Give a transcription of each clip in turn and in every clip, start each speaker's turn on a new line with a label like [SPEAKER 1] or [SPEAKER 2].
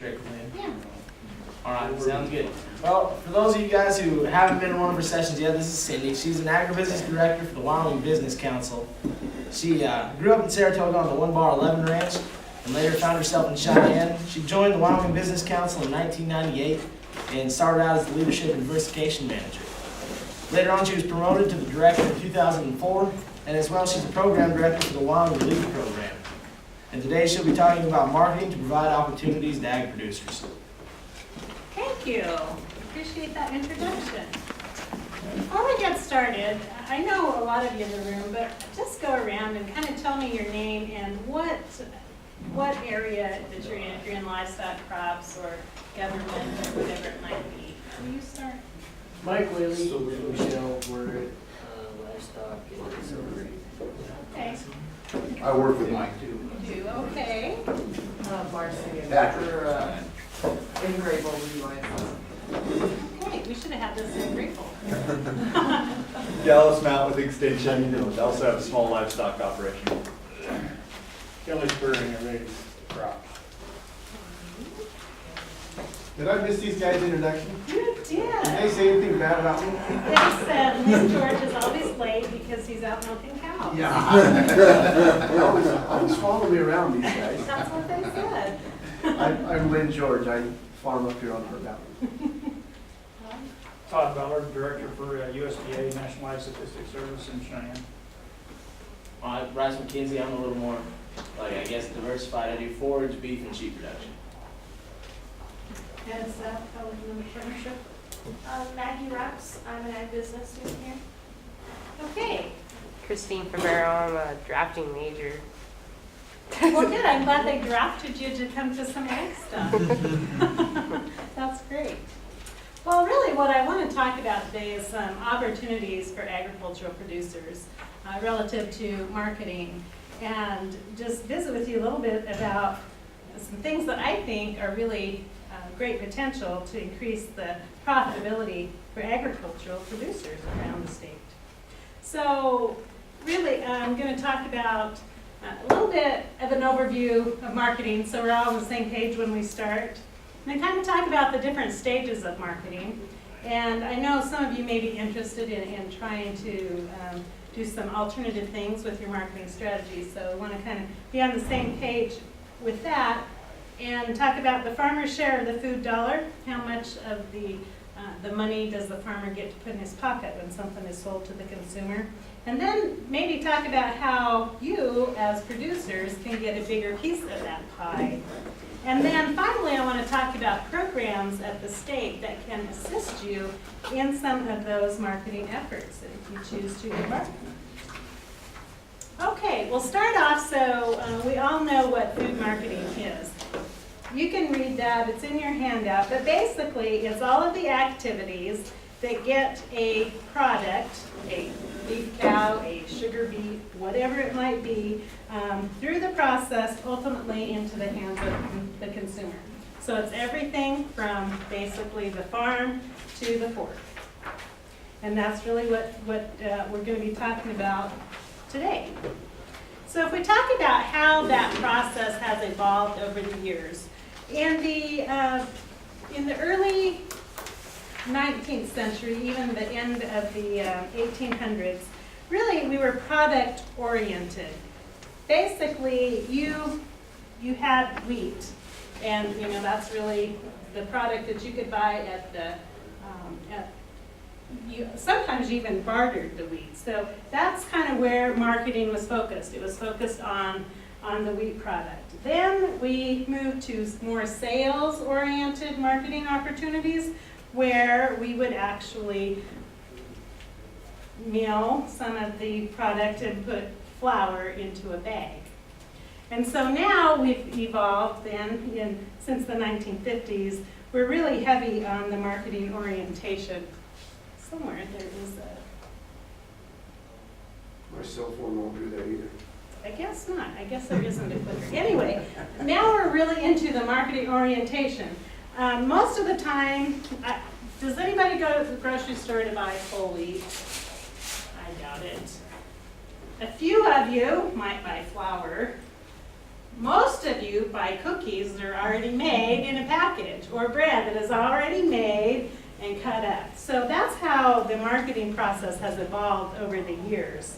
[SPEAKER 1] Yeah.
[SPEAKER 2] Alright, sounds good. Well, for those of you guys who haven't been in one of her sessions yet, this is Cindy. She's an agribusiness director for the Wyoming Business Council. She grew up in Saratoga on the 1 Bar 11 Ranch and later found herself in Cheyenne. She joined the Wyoming Business Council in 1998 and started out as the Leadership and Diversification Manager. Later on, she was promoted to the director in 2004, and as well, she's the program director for the Wyoming Relief Program. And today, she'll be talking about marketing to provide opportunities to ag producers.
[SPEAKER 1] Thank you. Appreciate that introduction. Before we get started, I know a lot of you in the room, but just go around and kind of tell me your name and what area that you're in, if you're in livestock, crops, or government, or whatever it might be. Will you start?
[SPEAKER 3] Mike Whaley, Michelle, we're at livestock and silver.
[SPEAKER 1] Okay.
[SPEAKER 4] I work with Mike too.
[SPEAKER 1] You do, okay.
[SPEAKER 3] Marcy and
[SPEAKER 4] Patrick.
[SPEAKER 3] we're in Weibel, livestock.
[SPEAKER 1] Okay, we should have had this in Grable.
[SPEAKER 5] Dallas Mount with Extension. They also have a small livestock operation.
[SPEAKER 3] Kelly Spurring, I raise crop.
[SPEAKER 6] Did I miss these guys' introduction?
[SPEAKER 1] You
[SPEAKER 6] Did
[SPEAKER 1] did.
[SPEAKER 6] they say anything bad about me?
[SPEAKER 1] They said Mr. George is always late because he's out milking cows.
[SPEAKER 6] Always follow me around, these guys.
[SPEAKER 1] That's what they said.
[SPEAKER 6] I'm Lynn George. I farm up here on Her Valley.
[SPEAKER 7] Todd Ballard, Director for USDA National Ag Statistics Service in Cheyenne.
[SPEAKER 2] Bryce McKenzie, I'm a little more, I guess, diversified. I do forage, beef, and sheep production.
[SPEAKER 1] And Seth, how was the partnership?
[SPEAKER 8] Maggie Rocks, I'm an ag business student here.
[SPEAKER 1] Okay.
[SPEAKER 9] Christine Favero, I'm a drafting major.
[SPEAKER 1] Well, good. I'm glad they drafted you to come to some ag stuff. That's great. Well, really what I want to talk about today is some opportunities for agricultural producers relative to marketing, and just visit with you a little bit about some things that I think are really great potential to increase the profitability for agricultural producers around the state. So really, I'm going to talk about a little bit of an overview of marketing so we're all on the same page when we start. And then kind of talk about the different stages of marketing. And I know some of you may be interested in trying to do some alternative things with your marketing strategy. So I want to kind of be on the same page with that. And talk about the farmer's share of the food dollar. How much of the money does the farmer get to put in his pocket when something is sold to the consumer? And then maybe talk about how you, as producers, can get a bigger piece of that pie. And then finally, I want to talk about programs at the state that can assist you in some of those marketing efforts if you choose to embark. Okay, we'll start off so we all know what food marketing is. You can read that, it's in your handout, but basically it's all of the activities that get a product, a beef cow, a sugar beet, whatever it might be, through the process, ultimately into the hands of the consumer. So it's everything from basically the farm to the fork. And that's really what we're going to be talking about today. So if we talk about how that process has evolved over the years, in the early 19th century, even the end of the 1800s, really we were product oriented. Basically, you had wheat, and that's really the product that you could buy at the sometimes you even bartered the wheat. So that's kind of where marketing was focused. It was focused on the wheat product. Then we moved to more sales-oriented marketing opportunities where we would actually mill some of the product and put flour into a bag. And so now we've evolved then, since the 1950s, we're really heavy on the marketing orientation. Somewhere there is
[SPEAKER 6] My cell phone won't do that either.
[SPEAKER 1] I guess not. I guess there isn't a clicker. Anyway, now we're really into the marketing orientation. Most of the time, does anybody go to the grocery store to buy whole wheat? I doubt it. A few of you might buy flour. Most of you you buy cookies that are already made in a package, or bread that is already made and cut up. So that's how the marketing process has evolved over the years.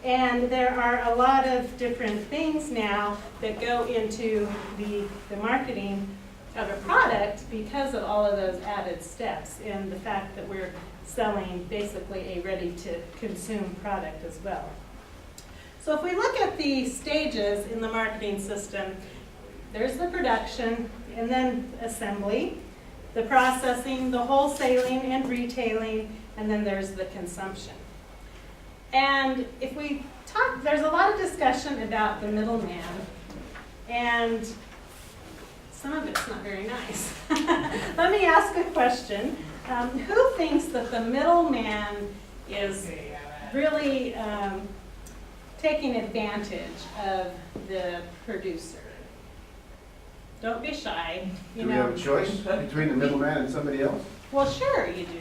[SPEAKER 1] And there are a lot of different things now that go into the marketing of a product because of all of those added steps and the fact that we're selling basically a ready-to-consume product as well. So if we look at the stages in the marketing system, there's the production and then assembly, the processing, the wholesaling and retailing, and then there's the consumption. And if we talk, there's a lot of discussion about the middleman, and some of it's not very nice. Let me ask a question. Who thinks that the middleman is really taking advantage of the producer? Don't be shy.
[SPEAKER 4] Do we have a choice between the middleman and somebody else?
[SPEAKER 1] Well, sure you do.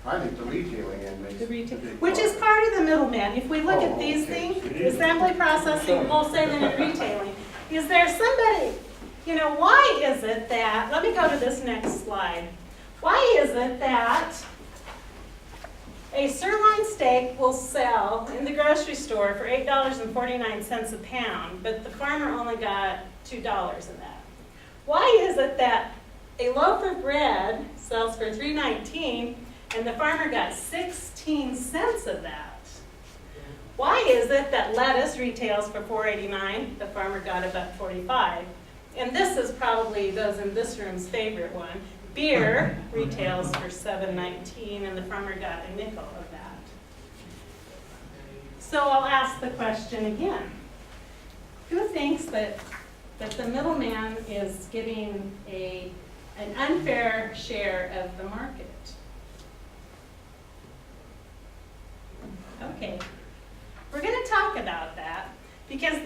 [SPEAKER 4] I think the retailing end makes
[SPEAKER 1] The
[SPEAKER 4] a
[SPEAKER 1] retail,
[SPEAKER 4] big
[SPEAKER 1] which is part of the middleman. If we look at
[SPEAKER 4] Oh,
[SPEAKER 1] these
[SPEAKER 4] okay.
[SPEAKER 1] things, assembly, processing, wholesaling, and retailing, is there somebody, why is it that, let me go to this next slide. Why is it that a sirloin steak will sell in the grocery store for $8.49 a pound, but the farmer only got $2 in that? Why is it that a loaf of bread sells for $3.19 and the farmer got 16 cents of that? Why is it that lettuce retails for $4.89, the farmer got $1.45? And this is probably those in this room's favorite one. Beer retails for $7.19 and the farmer got a nickel of that. So I'll ask the question again. Who thinks that the middleman is getting an unfair share of the market? Okay, we're going to talk about that because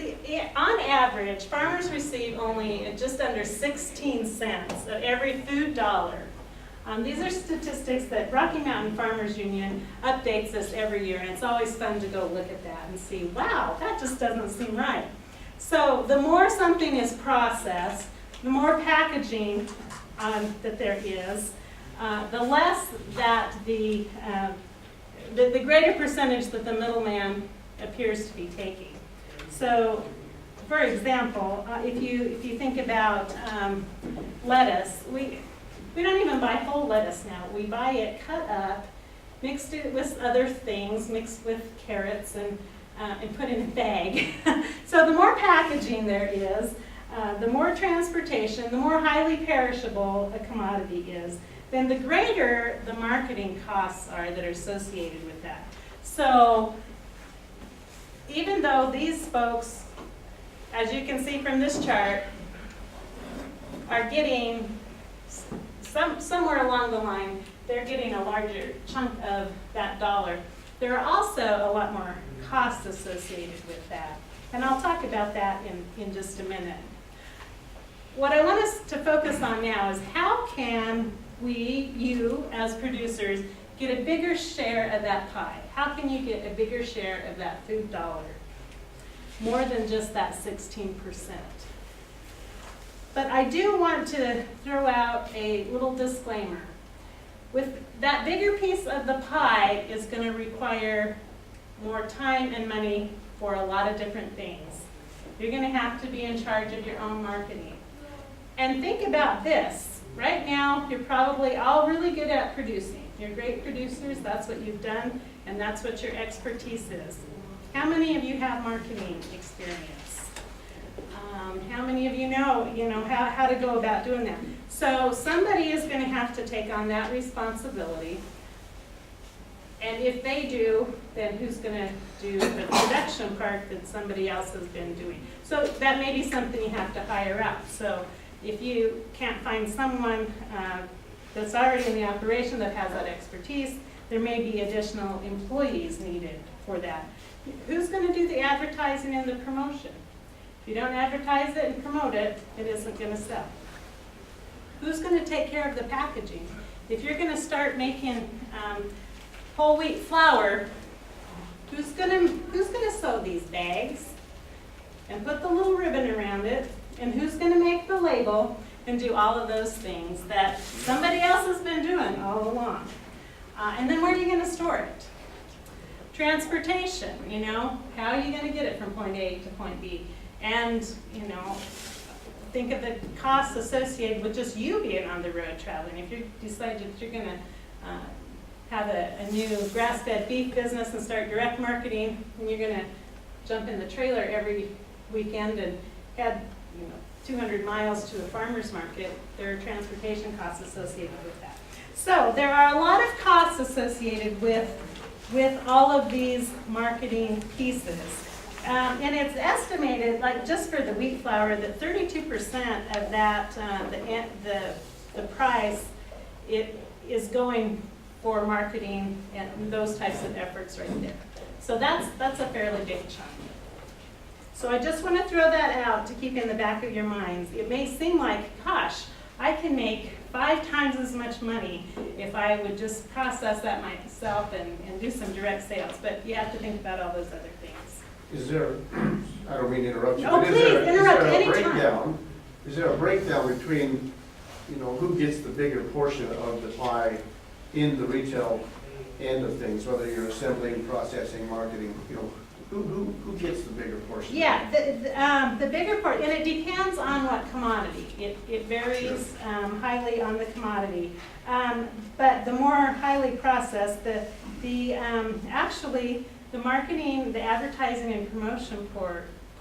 [SPEAKER 1] on average, farmers receive only just under 16 cents of every food dollar. These are statistics that Rocky Mountain Farmers Union updates us every year, and it's always fun to go look at that and see, wow, that just doesn't seem right. So the more something is processed, the more packaging that there is, the less that the greater percentage that the middleman appears to be taking. So, for example, if you think about lettuce, we don't even buy whole lettuce now. We buy it cut up, mixed it with other things, mixed with carrots and put in a bag. So the more packaging there is, the more transportation, the more highly perishable a commodity is, then the greater the marketing costs are that are associated with that. So even though these folks, as you can see from this chart, are getting somewhere along the line, they're getting a larger chunk of that dollar. There are also a lot more costs associated with that. And I'll talk about that in just a minute. What I want us to focus on now is how can you as producers, get a bigger share of that pie? How can you get a bigger share of that food dollar? More than just that 16%. But I do want to throw out a little disclaimer. With that bigger piece of the pie is going to require more time and money for a lot of different things. You're going to have to be in charge of your own marketing. And think about this. Right now, you're probably all really good at producing. You're great producers, that's what you've done, and that's what your expertise is. How many of you have marketing experience? How many of you know how to go about doing that? So somebody is going to have to take on that responsibility. And if they do, then who's going to do the production part that somebody else has been doing? So that may be something you have to hire out. So if you can't find someone that's already in the operation that has that expertise, there may be additional employees needed for that. Who's going to do the advertising and the promotion? If you don't advertise it and promote it, it isn't going to sell. Who's going to take care of the packaging? If you're going to start making whole wheat flour, who's going to sew these bags? and put the little ribbon around it, and who's gonna make the label and do all of those things that somebody else has been doing all along. And then where are you gonna store it? Transportation, you know, how are you gonna get it from point A to point B? And, you know, think of the costs associated with just you being on the road traveling. If you decide that you're gonna have a new grass-fed beef business and start direct marketing, and you're gonna jump in the trailer every weekend and add, you know, 200 miles to a farmer's market, there are transportation costs associated with that. So there are a lot of costs associated with all of these marketing pieces. And it's estimated, like just for the wheat flour, that 32% of that, the price, it is going for marketing and those types of efforts right there. So that's a fairly big chunk. So I just want to throw that out to keep in the back of your minds. It may seem like, gosh, I can make 5 times as much money if I would just process that myself and do some direct sales, but you have to think about all those other things.
[SPEAKER 4] Is there, I don't mean to interrupt you,
[SPEAKER 1] Oh,
[SPEAKER 4] but
[SPEAKER 1] please, interrupt
[SPEAKER 4] is there a
[SPEAKER 1] anytime.
[SPEAKER 4] breakdown? Is there a breakdown between, you know, who gets the bigger portion of the pie in the retail end of things, whether you're assembling, processing, marketing, you know, who gets the bigger portion?
[SPEAKER 1] Yeah, the bigger part, and it depends on what commodity. It varies highly on the commodity. But the more highly processed, actually, the marketing, the advertising and promotion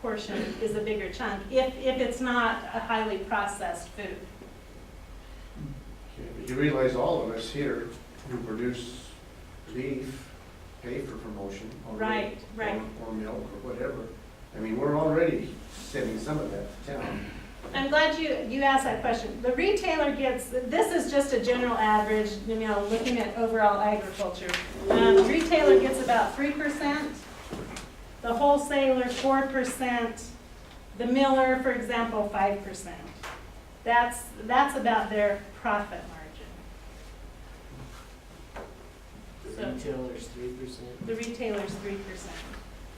[SPEAKER 1] portion is a bigger chunk if it's not a highly processed food.
[SPEAKER 4] Okay, but you realize all of us here who produce beef pay for promotion. already,
[SPEAKER 1] Right.
[SPEAKER 4] Or milk or whatever. I mean, we're already sending some of that to town.
[SPEAKER 1] I'm glad you asked that question. The retailer gets, this is just a general average, you know, looking at overall agriculture. The retailer gets about 3%, the wholesaler 4%, the miller, for example, 5%. That's about their profit margin.
[SPEAKER 3] The retailer's 3%.
[SPEAKER 1] The retailer's 3%.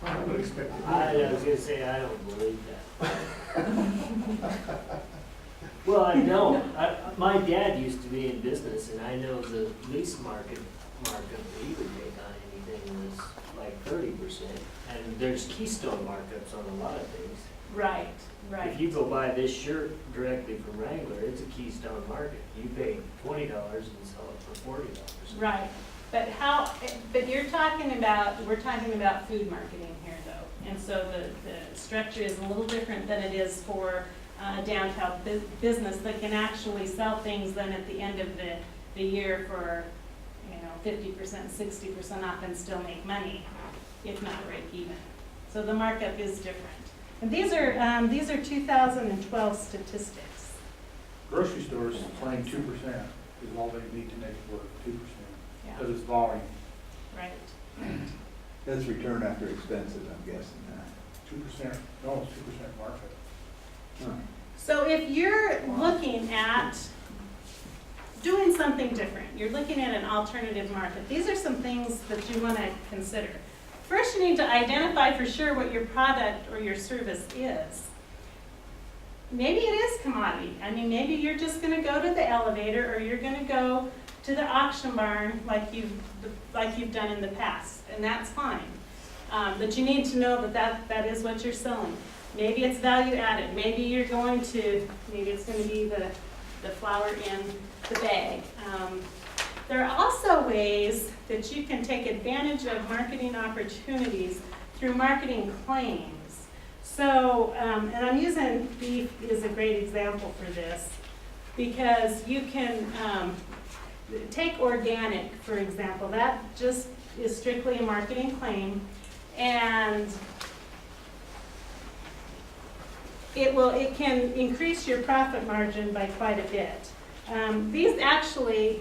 [SPEAKER 4] I would expect it.
[SPEAKER 3] I was gonna say, I don't believe that. Well, I don't. My dad used to be in business, and I know the least markup that he would make on anything was like 30%. And there's keystone markups on a lot of things.
[SPEAKER 1] Right.
[SPEAKER 3] If you go buy this shirt directly from Wrangler, it's a keystone market. You pay $20 and sell it for $40.
[SPEAKER 1] Right. But we're talking about food marketing here though. And so the structure is a little different than it is for a downtown business that can actually sell things then at the end of the year for, you know, 50%, 60% off and still make money, if not break even. So the markup is different. And these are 2012 statistics.
[SPEAKER 10] Grocery stores claim 2% is all they need to make it work, 2%,
[SPEAKER 1] Yeah.
[SPEAKER 10] because it's volume.
[SPEAKER 1] Right.
[SPEAKER 11] That's return after expenses, I'm guessing.
[SPEAKER 10] 2%, no, it's 2% markup.
[SPEAKER 11] Huh.
[SPEAKER 1] So if you're looking at doing something different, you're looking at an alternative market, these are some things that you want to consider. First, you need to identify for sure what your product or your service is. Maybe it is commodity. I mean, maybe you're just going to go to the elevator or you're going to go to the auction barn like you've done in the past, and that's fine. But you need to know that is what you're selling. Maybe it's value added. Maybe it's going to be the flour in the bag. There are also ways that you can take advantage of marketing opportunities through marketing claims. So, and I'm using beef as a great example for this, because you can take organic, for example. That just is strictly a marketing claim, and it can increase your profit margin by quite a bit. These actually,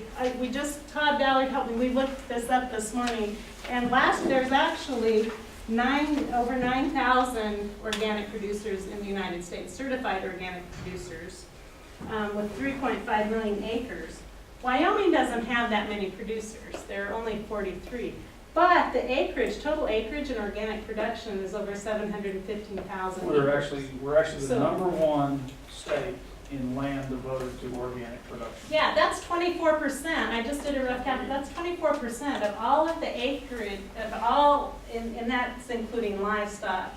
[SPEAKER 1] Todd Ballard helped me, we looked this up this morning, and there's actually over 9,000 organic producers in the United States, certified organic producers, with 3.5 million acres. Wyoming doesn't have that many producers, there are only 43. But the acreage, total acreage in organic production is over 715,000
[SPEAKER 7] We're
[SPEAKER 1] acres.
[SPEAKER 7] actually the
[SPEAKER 1] So-
[SPEAKER 7] number one state in land devoted to organic production.
[SPEAKER 1] Yeah, that's 24%. I just did a rough count. That's 24% of all of the acreage, of all, and that's including livestock,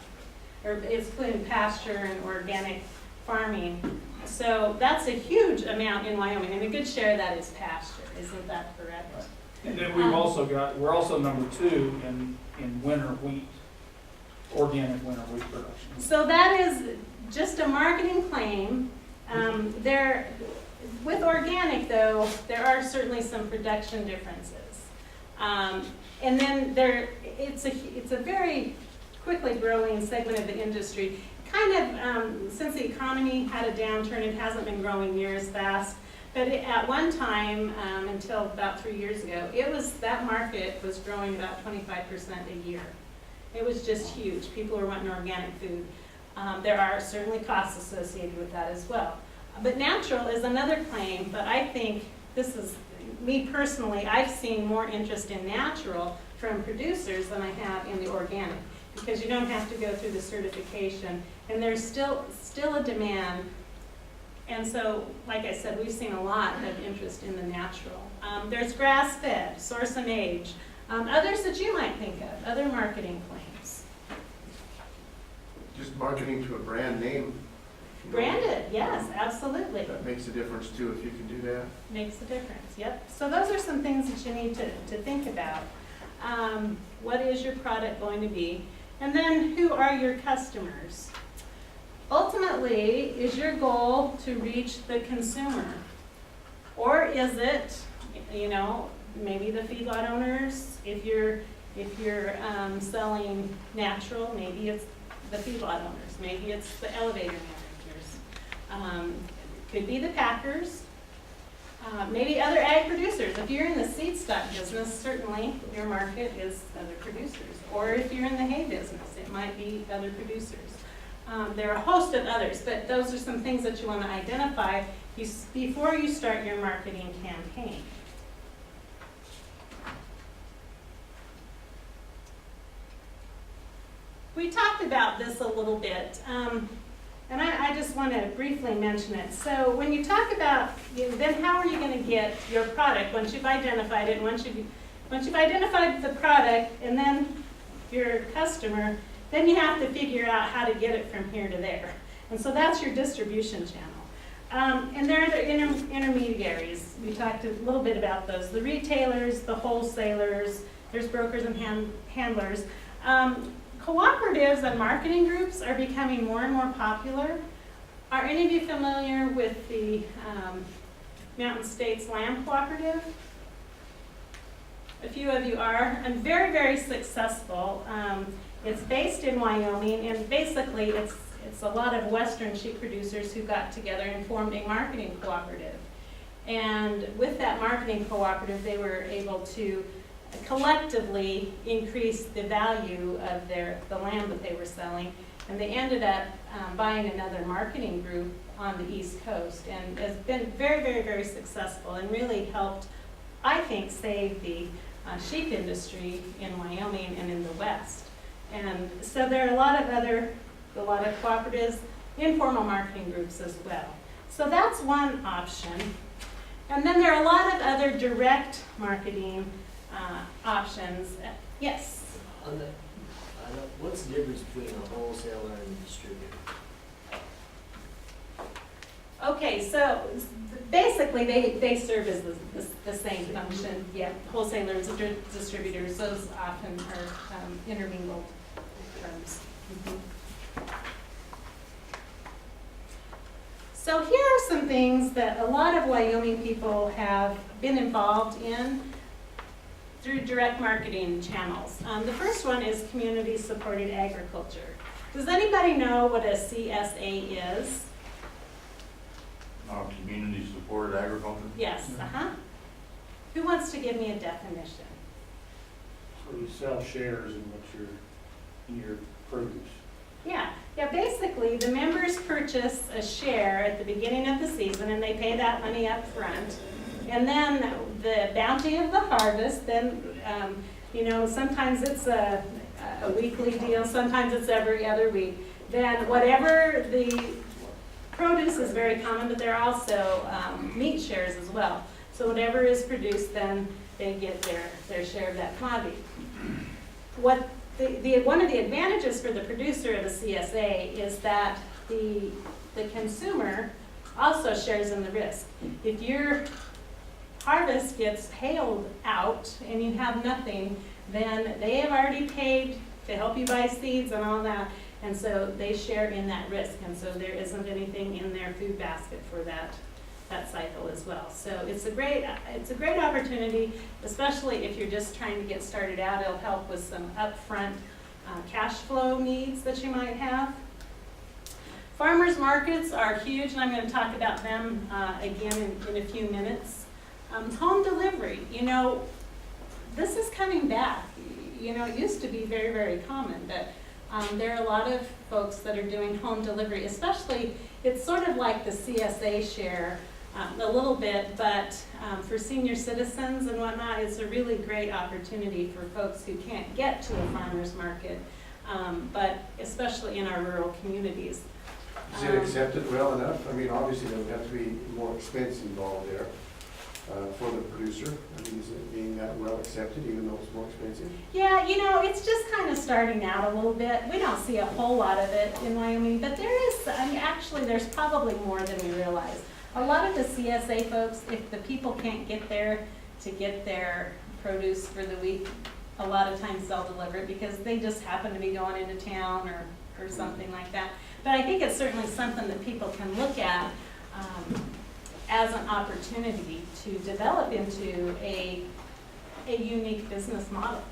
[SPEAKER 1] or it's including pasture and organic farming. So that's a huge amount in Wyoming, and a good share of that is pasture. Isn't that correct?
[SPEAKER 7] And then we're also number 2 in winter wheat, organic winter wheat production.
[SPEAKER 1] So that is just a marketing claim. With organic, though, there are certainly some production differences. And then it's a very quickly growing segment of the industry. Kind of, since the economy had a downturn, it hasn't been growing near as fast. But at one time, until about 3 years ago, that market was growing about 25% a year. It was just huge. People were wanting organic food. There are certainly costs associated with that as well. But natural is another claim, but I think this is, me personally, I've seen more interest in natural from producers than I have in the organic, because you don't have to go through the certification, and there's still a demand. And so, like I said, we've seen a lot of interest in the natural. There's grass-fed, source and age, others that you might think of, other marketing claims.
[SPEAKER 4] Just marketing to a brand name. you know,
[SPEAKER 1] Branded, yes, absolutely.
[SPEAKER 4] That makes a difference too, if you can do that.
[SPEAKER 1] Makes a difference, yep. So those are some things that you need to think about. What is your product going to be? And then who are your customers? Ultimately, is your goal to reach the consumer? Or is it, maybe the feedlot owners? If you're selling natural, maybe it's the feedlot owners. Maybe it's the elevator managers. Could be the packers. Maybe other ag producers. If you're in the seed stock business, certainly your market is other producers. Or if you're in the hay business, it might be other producers. There are a host of others, but those are some things that you want to identify before you start your marketing campaign. We talked about this a little bit, and I just want to briefly mention it. So when you talk about, then how are you going to get your product once you've identified it, once you've identified the product and then your customer, then you have to figure out how to get it from here to there. And so that's your distribution channel. And there are the intermediaries. We talked a little bit about those. The retailers, the wholesalers, there's brokers and handlers. Cooperatives and marketing groups are becoming more and more popular. Are any of you familiar with the Mountain States Lamb Cooperative? A few of you are. And very, very successful. It's based in Wyoming, and basically it's a lot of western sheep producers who got together and formed a marketing cooperative. And with that marketing cooperative, they were able to collectively increase the value of the lamb that they were selling, and they ended up buying another marketing group on the East Coast, and has been very, very, very successful and really helped, I think, save the sheep industry in Wyoming and in the West. And so there are a lot of cooperatives, informal marketing groups as well. So that's one option. And then there are a lot of other direct marketing options. Yes?
[SPEAKER 3] What's the difference between a wholesaler and a distributor?
[SPEAKER 1] Okay, so basically they serve as the same function. Yeah, wholesalers, distributors, those often are intermingled terms. So here are some things that a lot of Wyoming people have been involved in through direct marketing channels. The first one is community-supported agriculture. Does anybody know what a CSA is?
[SPEAKER 5] Community-supported agriculture?
[SPEAKER 1] Yes, Who wants to give me a definition?
[SPEAKER 10] So you sell shares in your produce.
[SPEAKER 1] Yeah, basically the members purchase a share at the beginning of the season and they pay that money up front. And then the bounty of the harvest, then you know, sometimes it's a weekly deal, sometimes it's every other week, then whatever the produce is very common, but there are also meat shares as well. So whatever is produced, then they get their share of that commodity. What one of the advantages for the producer of a CSA is that the consumer also shares in the risk. If your harvest gets hailed out and you have nothing, then they have already paid to help you buy seeds and all that, and so they share in that risk, and so there isn't anything in their food basket for that cycle as well. So it's a great opportunity, especially if you're just trying to get started out. It'll help with some upfront cash flow needs that you might have. Farmers markets are huge, and I'm going to talk about them again in a few minutes. Home delivery, you know, this is coming back. You know, it used to be very, very common, but there are a lot of folks that are doing home delivery, especially, it's sort of like the CSA share a little bit, but for senior citizens and whatnot, it's a really great opportunity for folks who can't get to a farmer's market, but especially in our rural communities.
[SPEAKER 4] Is it accepted well enough? I mean, obviously there would have to be more expense involved there for the producer. I mean, is it being that well accepted even though it's more expensive?
[SPEAKER 1] Yeah, you know, it's just kind of starting out a little bit. We don't see a whole lot of it in Wyoming, but there is, I mean, actually there's probably more than we realize. A lot of the CSA folks, if the people can't get there to get their produce for the week, a lot of times they'll deliver it because they just happen to be going into town or something like that. But I think it's certainly something that people can look at as an opportunity to develop into a unique business model.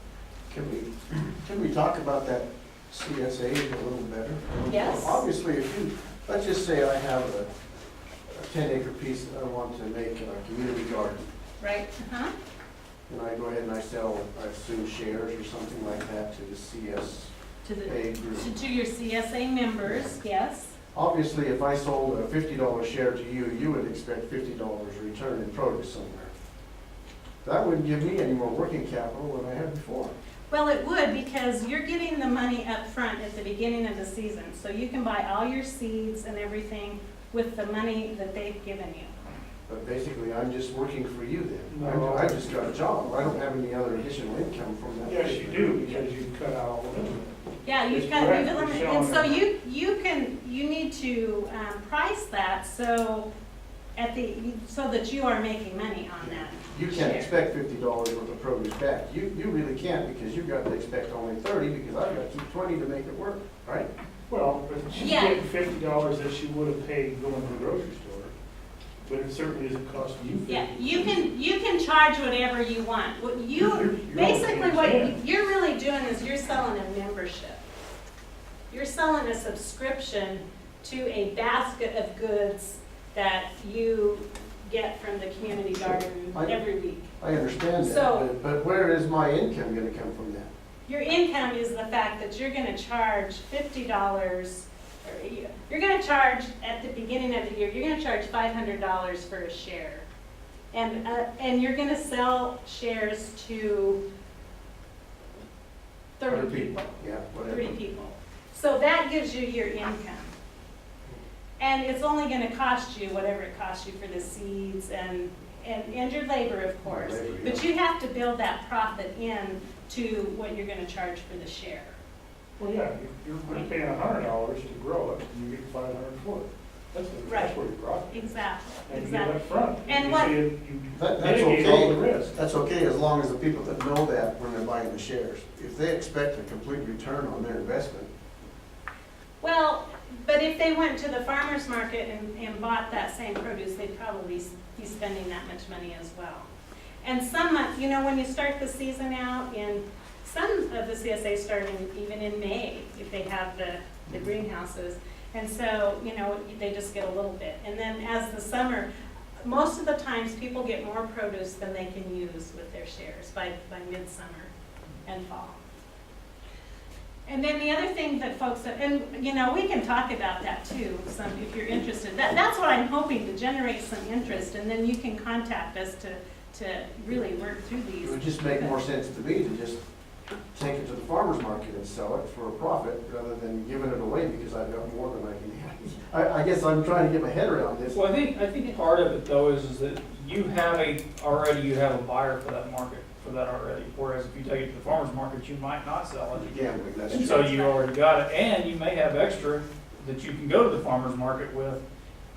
[SPEAKER 4] Can we talk about that CSA a little better?
[SPEAKER 1] Yes.
[SPEAKER 4] Obviously, if you, let's just say I have a 10-acre piece that I want to make a community garden.
[SPEAKER 1] Right. Uh-huh.
[SPEAKER 4] And I go ahead and I sell, I assume, shares or something like that to the CSA group.
[SPEAKER 1] To your CSA members, yes.
[SPEAKER 4] Obviously, if I sold a $50 share to you, you would expect $50 return in produce somewhere. That wouldn't give me any more working capital than I had before.
[SPEAKER 1] Well, it would, because you're getting the money up front at the beginning of the season. So you can buy all your seeds and everything with the money that they've given you.
[SPEAKER 4] But basically, I'm just working for you then.
[SPEAKER 10] No.
[SPEAKER 4] I just got a job. I don't have any other additional income from that.
[SPEAKER 10] Yes, you do, because you cut out all the middlemen.
[SPEAKER 1] Yeah, you've
[SPEAKER 10] It's
[SPEAKER 1] got to
[SPEAKER 10] correct,
[SPEAKER 1] leave it
[SPEAKER 10] you're
[SPEAKER 1] limited. And so
[SPEAKER 10] showing
[SPEAKER 1] you need to price that so so that you are making money on that.
[SPEAKER 4] You can't
[SPEAKER 1] share.
[SPEAKER 4] expect $50 worth of produce back. You really can't, because you've got to expect only 30, because I've got to keep 20 to make it work, right?
[SPEAKER 10] Well, but she's
[SPEAKER 1] Yeah.
[SPEAKER 10] getting $50 that she would have paid going to the grocery store, but it certainly isn't costing you $50.
[SPEAKER 1] Yeah, you can charge whatever you want. What
[SPEAKER 10] You're
[SPEAKER 1] basically what
[SPEAKER 10] can.
[SPEAKER 1] you're really doing is you're selling a membership. You're selling a subscription to a basket of goods that you get from the community garden every week.
[SPEAKER 4] I understand that,
[SPEAKER 1] So-
[SPEAKER 4] but where is my income going to come from that?
[SPEAKER 1] Your income is the fact that you're going to charge $50, or you're going to charge at the beginning of the year, you're going to charge $500 for a share. And you're going to sell shares to 30 people.
[SPEAKER 4] Yeah, whatever.
[SPEAKER 1] 30 people. So that gives you your income. And it's only going to cost you whatever it costs you for the seeds and your labor, of course.
[SPEAKER 4] Labor, yeah.
[SPEAKER 1] But you have to build that profit in to what you're going to charge for the share.
[SPEAKER 10] Well, yeah, you're paying $100 to grow it, and you get $500 for it. That's
[SPEAKER 1] Right.
[SPEAKER 10] where your profit is.
[SPEAKER 1] Exactly.
[SPEAKER 10] And you
[SPEAKER 1] Exactly.
[SPEAKER 10] get up front.
[SPEAKER 1] And
[SPEAKER 10] You
[SPEAKER 1] what-
[SPEAKER 10] see it, you
[SPEAKER 4] That's
[SPEAKER 10] mitigate all the
[SPEAKER 4] okay.
[SPEAKER 10] risk.
[SPEAKER 4] That's okay as long as the people that know that when they're buying the shares. If they expect a complete return on their investment,
[SPEAKER 1] Well, but if they went to the farmer's market and bought that same produce, they'd probably be spending that much money as well. And some months, you know, when you start the season out some of the CSA start even in May, if they have the greenhouses. And so, you know, they just get a little bit. And then as the summer, most of the times people get more produce than they can use with their shares by midsummer and fall. And then the other thing that folks, and you know, we can talk about that too, if you're interested. That's what I'm hoping, to generate some interest, and then you can contact us to really work through
[SPEAKER 4] It
[SPEAKER 1] these.
[SPEAKER 4] would just make more sense to me to just take it to the farmer's market and sell it for a profit rather than giving it away because I've got more than I can have. I guess I'm trying to get my head around this.
[SPEAKER 7] Well, I think part of it though is that you have a buyer for that market, for that already. Whereas if you take it to the farmer's market, you might not sell it.
[SPEAKER 4] Gambling, that's
[SPEAKER 7] And
[SPEAKER 4] true.
[SPEAKER 7] so you already got it, and you may have extra that you can go to the farmer's market with,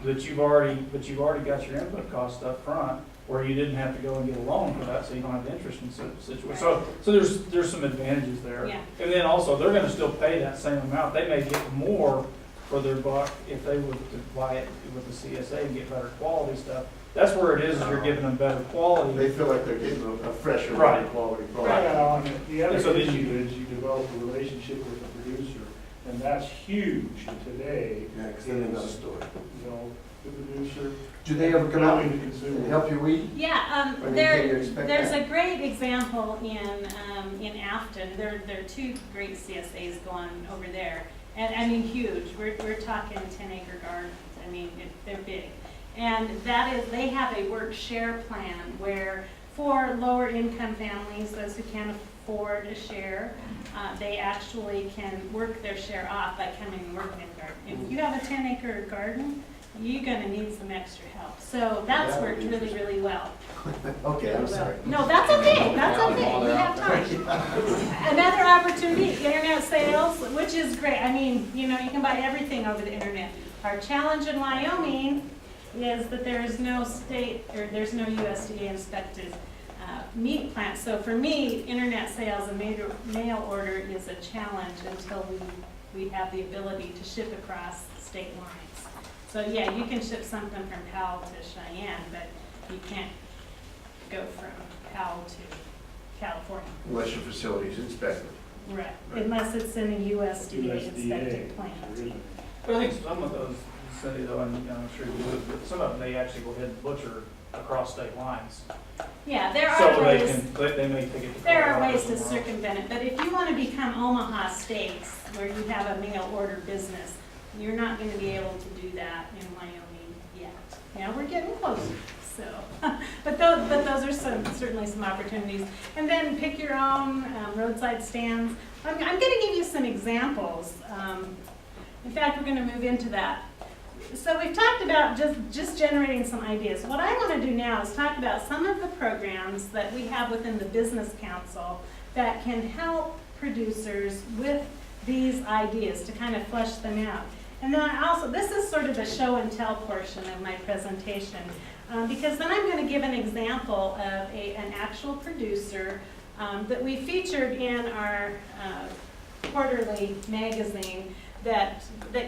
[SPEAKER 7] but you've already got your input cost up front, where you didn't have to go and get a loan for that, so you don't have the interest in situation. So there's some advantages there.
[SPEAKER 1] Yeah.
[SPEAKER 7] And then also, they're gonna still pay that same amount. They may get more for their buck if they were to buy it with the CSA and get better quality stuff. That's where it is you're giving them better quality.
[SPEAKER 4] They feel like they're getting a fresher,
[SPEAKER 7] Right.
[SPEAKER 4] better quality product.
[SPEAKER 10] Yeah, and the other
[SPEAKER 7] And so then
[SPEAKER 10] issue
[SPEAKER 7] you-
[SPEAKER 10] is you develop a relationship with the producer, and that's huge today.
[SPEAKER 4] Yeah, 'cause then they know the story.
[SPEAKER 10] You know, the producer.
[SPEAKER 4] Do they ever come out
[SPEAKER 10] knowing
[SPEAKER 4] and
[SPEAKER 10] the consumer.
[SPEAKER 4] help you weed?
[SPEAKER 1] Yeah,
[SPEAKER 4] Or can you
[SPEAKER 1] there,
[SPEAKER 4] expect
[SPEAKER 1] there's
[SPEAKER 4] that?
[SPEAKER 1] a great example in Afton. There are two great CSAs going over there. And I mean, huge. We're talking 10-acre gardens. I mean, they're big. And that is, they have a work share plan where for lower income families, those who can't afford a share, they actually can work their share off by coming and working in the garden. If you have a 10-acre garden, you're gonna need some extra help. So that's
[SPEAKER 4] That would
[SPEAKER 1] worked
[SPEAKER 4] be
[SPEAKER 1] really, really well.
[SPEAKER 4] Okay, I'm sorry.
[SPEAKER 1] No, that's okay, that's okay, we have time. Another opportunity, internet sales, which is great. I mean, you know, you can buy everything over the internet. Our challenge in Wyoming is that there is no state, or there's no USDA inspected meat plant. So for me, internet sales and mail order is a challenge until we have the ability to ship across state lines. So yeah, you can ship something from Powell to Cheyenne, but you can't go from Powell to California.
[SPEAKER 4] Unless your facility's inspected.
[SPEAKER 1] Right. Unless it's in a USDA inspected plant.
[SPEAKER 7] But I think some of those, Cindy, though, and I'm sure you would, but some of them, they actually go ahead and butcher across state lines.
[SPEAKER 1] Yeah, there are
[SPEAKER 7] So they
[SPEAKER 1] ways.
[SPEAKER 7] they may take it to.
[SPEAKER 1] There are
[SPEAKER 7] Colorado
[SPEAKER 1] ways to
[SPEAKER 7] somewhere else.
[SPEAKER 1] circumvent it, but if you want to become Omaha Steaks, where you have a mail order business, you're not going to be able to do that in Wyoming yet. Yeah, we're getting closer, so. But those are certainly some opportunities. And then pick your own roadside stands. I'm going to give you some examples. In fact, we're going to move into that. So we've talked about just generating some ideas. What I want to do now is talk about some of the programs that we have within the Business Council that can help producers with these ideas to kind of flesh them out. And then this is sort of the show and tell portion of my presentation, because then I'm going to give an example of an actual producer that we featured in our quarterly magazine that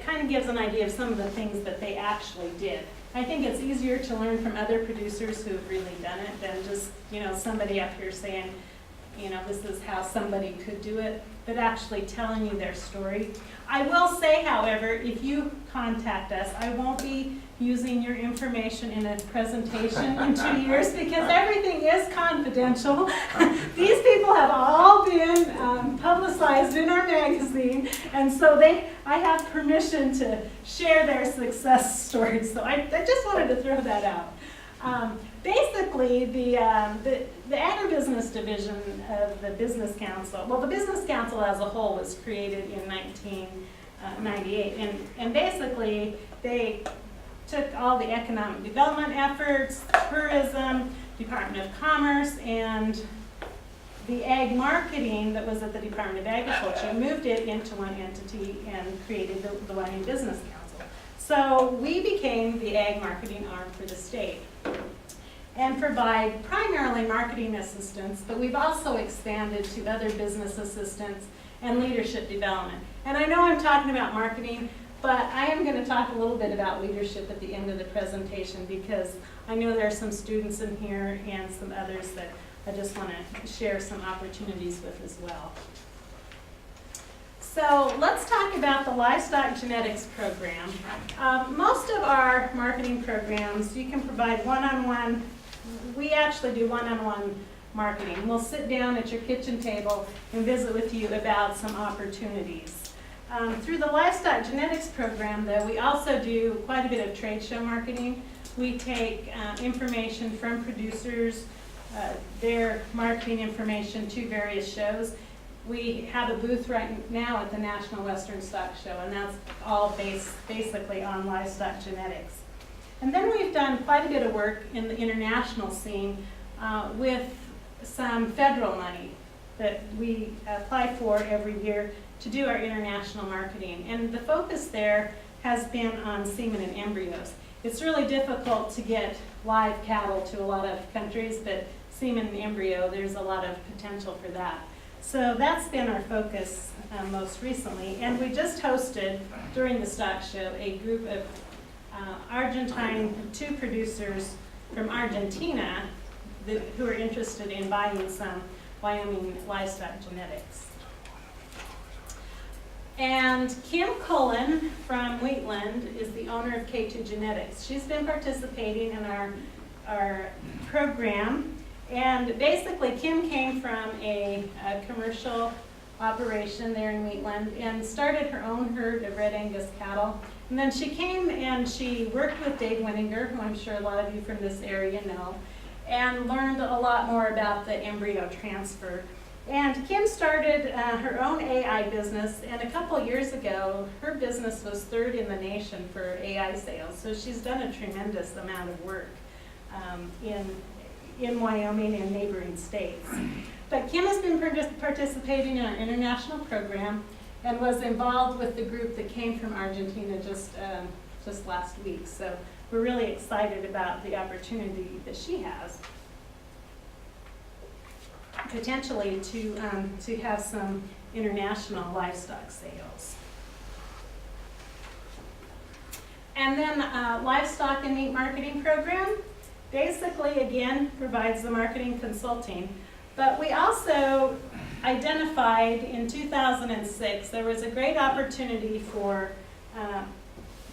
[SPEAKER 1] kind of gives an idea of some of the things that they actually did. I think it's easier to learn from other producers who have really done it than just, you know, somebody up here saying, you know, this is how somebody could do it, but actually telling you their story. I will say, however, if you contact us, I won't be using your information in a presentation in 2 years because everything is confidential. These people have all been publicized in our magazine, and so I have permission to share their success stories. So I just wanted to throw that out. Basically, the agribusiness division of the Business Council, well, the Business Council as a whole was created in 1998, and basically they took all the economic development efforts, tourism, Department of Commerce, and the ag marketing that was at the Department of Agriculture, moved it into one entity and created the Wyoming Business Council. So we became the ag marketing arm for the state and provide primarily marketing assistance, but we've also expanded to other business assistance and leadership development. And I know I'm talking about marketing, but I am going to talk a little bit about leadership at the end of the presentation because I know there are some students in here and some others that I just want to share some opportunities with as well. So let's talk about the livestock genetics program. Most of our marketing programs, you can provide one-on-one. We actually do one-on-one marketing. We'll sit down at your kitchen table and visit with you about some opportunities. Through the livestock genetics program, though, we also do quite a bit of trade show marketing. We take information from producers their marketing information to various shows. We have a booth right now at the National Western Stock Show, and that's all based basically on livestock genetics. And then we've done quite a bit of work in the international scene with some federal money that we apply for every year to do our international marketing. And the focus there has been on semen and embryos. It's really difficult to get live cattle to a lot of countries, but semen and embryo, there's a lot of potential for that. So that's been our focus most recently. And we just hosted, during the stock show, a group of two producers from Argentina who are interested in buying some Wyoming livestock genetics. And Kim Cullen from Wheatland is the owner of K2 Genetics. She's been participating in our program. And basically, Kim came from a commercial operation there in Wheatland and started her own herd of Red Angus cattle. And then she came and she worked with Dave Winninger, who I'm sure a lot of you from this area know, and learned a lot more about the embryo transfer. And Kim started her own AI business, and a couple years ago, her business was third in the nation for AI sales. So she's done a tremendous amount of work in Wyoming and neighboring states. But Kim has been participating in our international program and was involved with the group that came from Argentina just last week. So we're really excited about the opportunity that she has potentially to have some international livestock sales. And then livestock and meat marketing program basically, again, provides the marketing consulting. But we also identified in 2006 there was a great opportunity for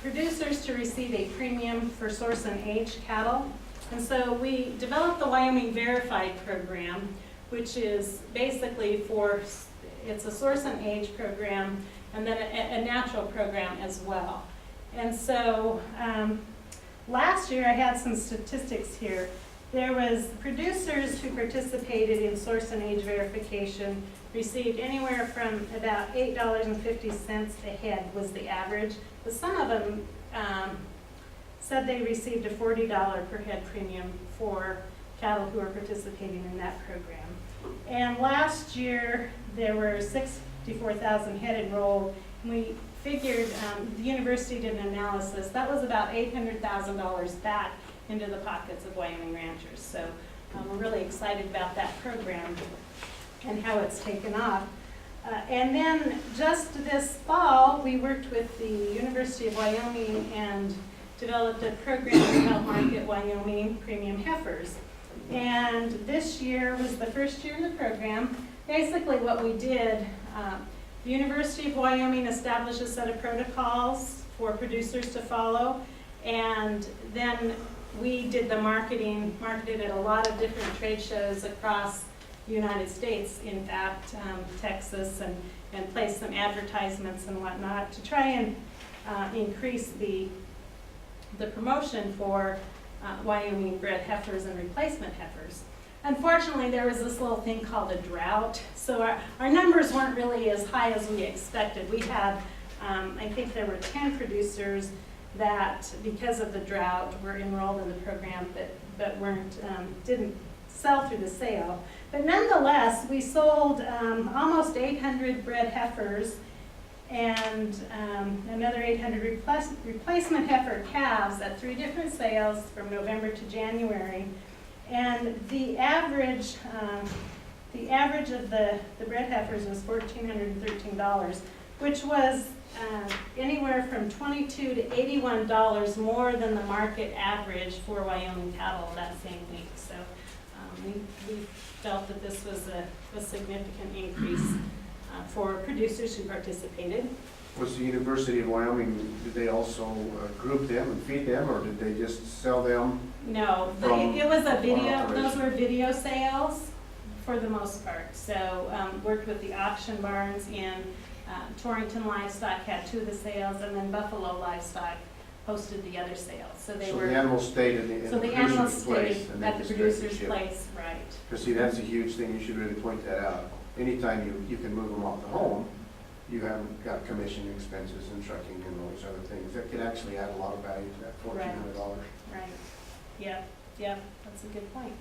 [SPEAKER 1] producers to receive a premium for source and age cattle. And so we developed the Wyoming Verified program, which is basically it's a source and age program and then a natural program as well. And so last year I had some statistics here. There was producers who participated in source and age verification received anywhere from about $8.50 a head was the average, but some of them said they received a $40 per head premium for cattle who are participating in that program. And last year there were 64,000 head enrolled, and we figured the university did an analysis. That was about $800,000 back into the pockets of Wyoming ranchers. So we're really excited about that program and how it's taken off. And then just this fall, we worked with the University of Wyoming and developed a program to help market Wyoming premium heifers. And this year was the first year in the program. Basically what we did, the University of Wyoming established a set of protocols for producers to follow, and then we did the marketed at a lot of different trade shows across the United States, in fact, Texas, and placed some advertisements and whatnot to try and increase the promotion for Wyoming bred heifers and replacement heifers. Unfortunately, there was this little thing called a drought, so our numbers weren't really as high as we expected. We had, I think there were 10 producers that, because of the drought, were enrolled in the program, but didn't sell through the sale. But nonetheless, we sold almost 800 bred heifers and another 800 replacement heifer calves at 3 different sales from November to January. And the average of the bred heifers was $1,413, which was anywhere from $22 to $81 more than the market average for Wyoming cattle that same week. So we felt that this was a significant increase for producers who participated.
[SPEAKER 4] Was the University of Wyoming, did they also group them and feed them, or did they just sell them?
[SPEAKER 1] No, it was a video, those were video sales for the most part. So worked with the auction barns in Torrington Livestock had 2 of the sales, and then Buffalo Livestock hosted the other sales. So they
[SPEAKER 4] So
[SPEAKER 1] were.
[SPEAKER 4] the animals stayed in
[SPEAKER 1] So
[SPEAKER 4] the
[SPEAKER 1] the animals
[SPEAKER 4] producer's place.
[SPEAKER 1] stayed
[SPEAKER 4] and they
[SPEAKER 1] at the
[SPEAKER 4] just
[SPEAKER 1] producer's
[SPEAKER 4] shipped.
[SPEAKER 1] place, right.
[SPEAKER 4] Because see, that's a huge thing, you should really point that out. Anytime you can move them off the home, you haven't got commission expenses and trucking and all these other things. That could actually add a lot of value to that $1,400.
[SPEAKER 1] Right, yep, that's a good point.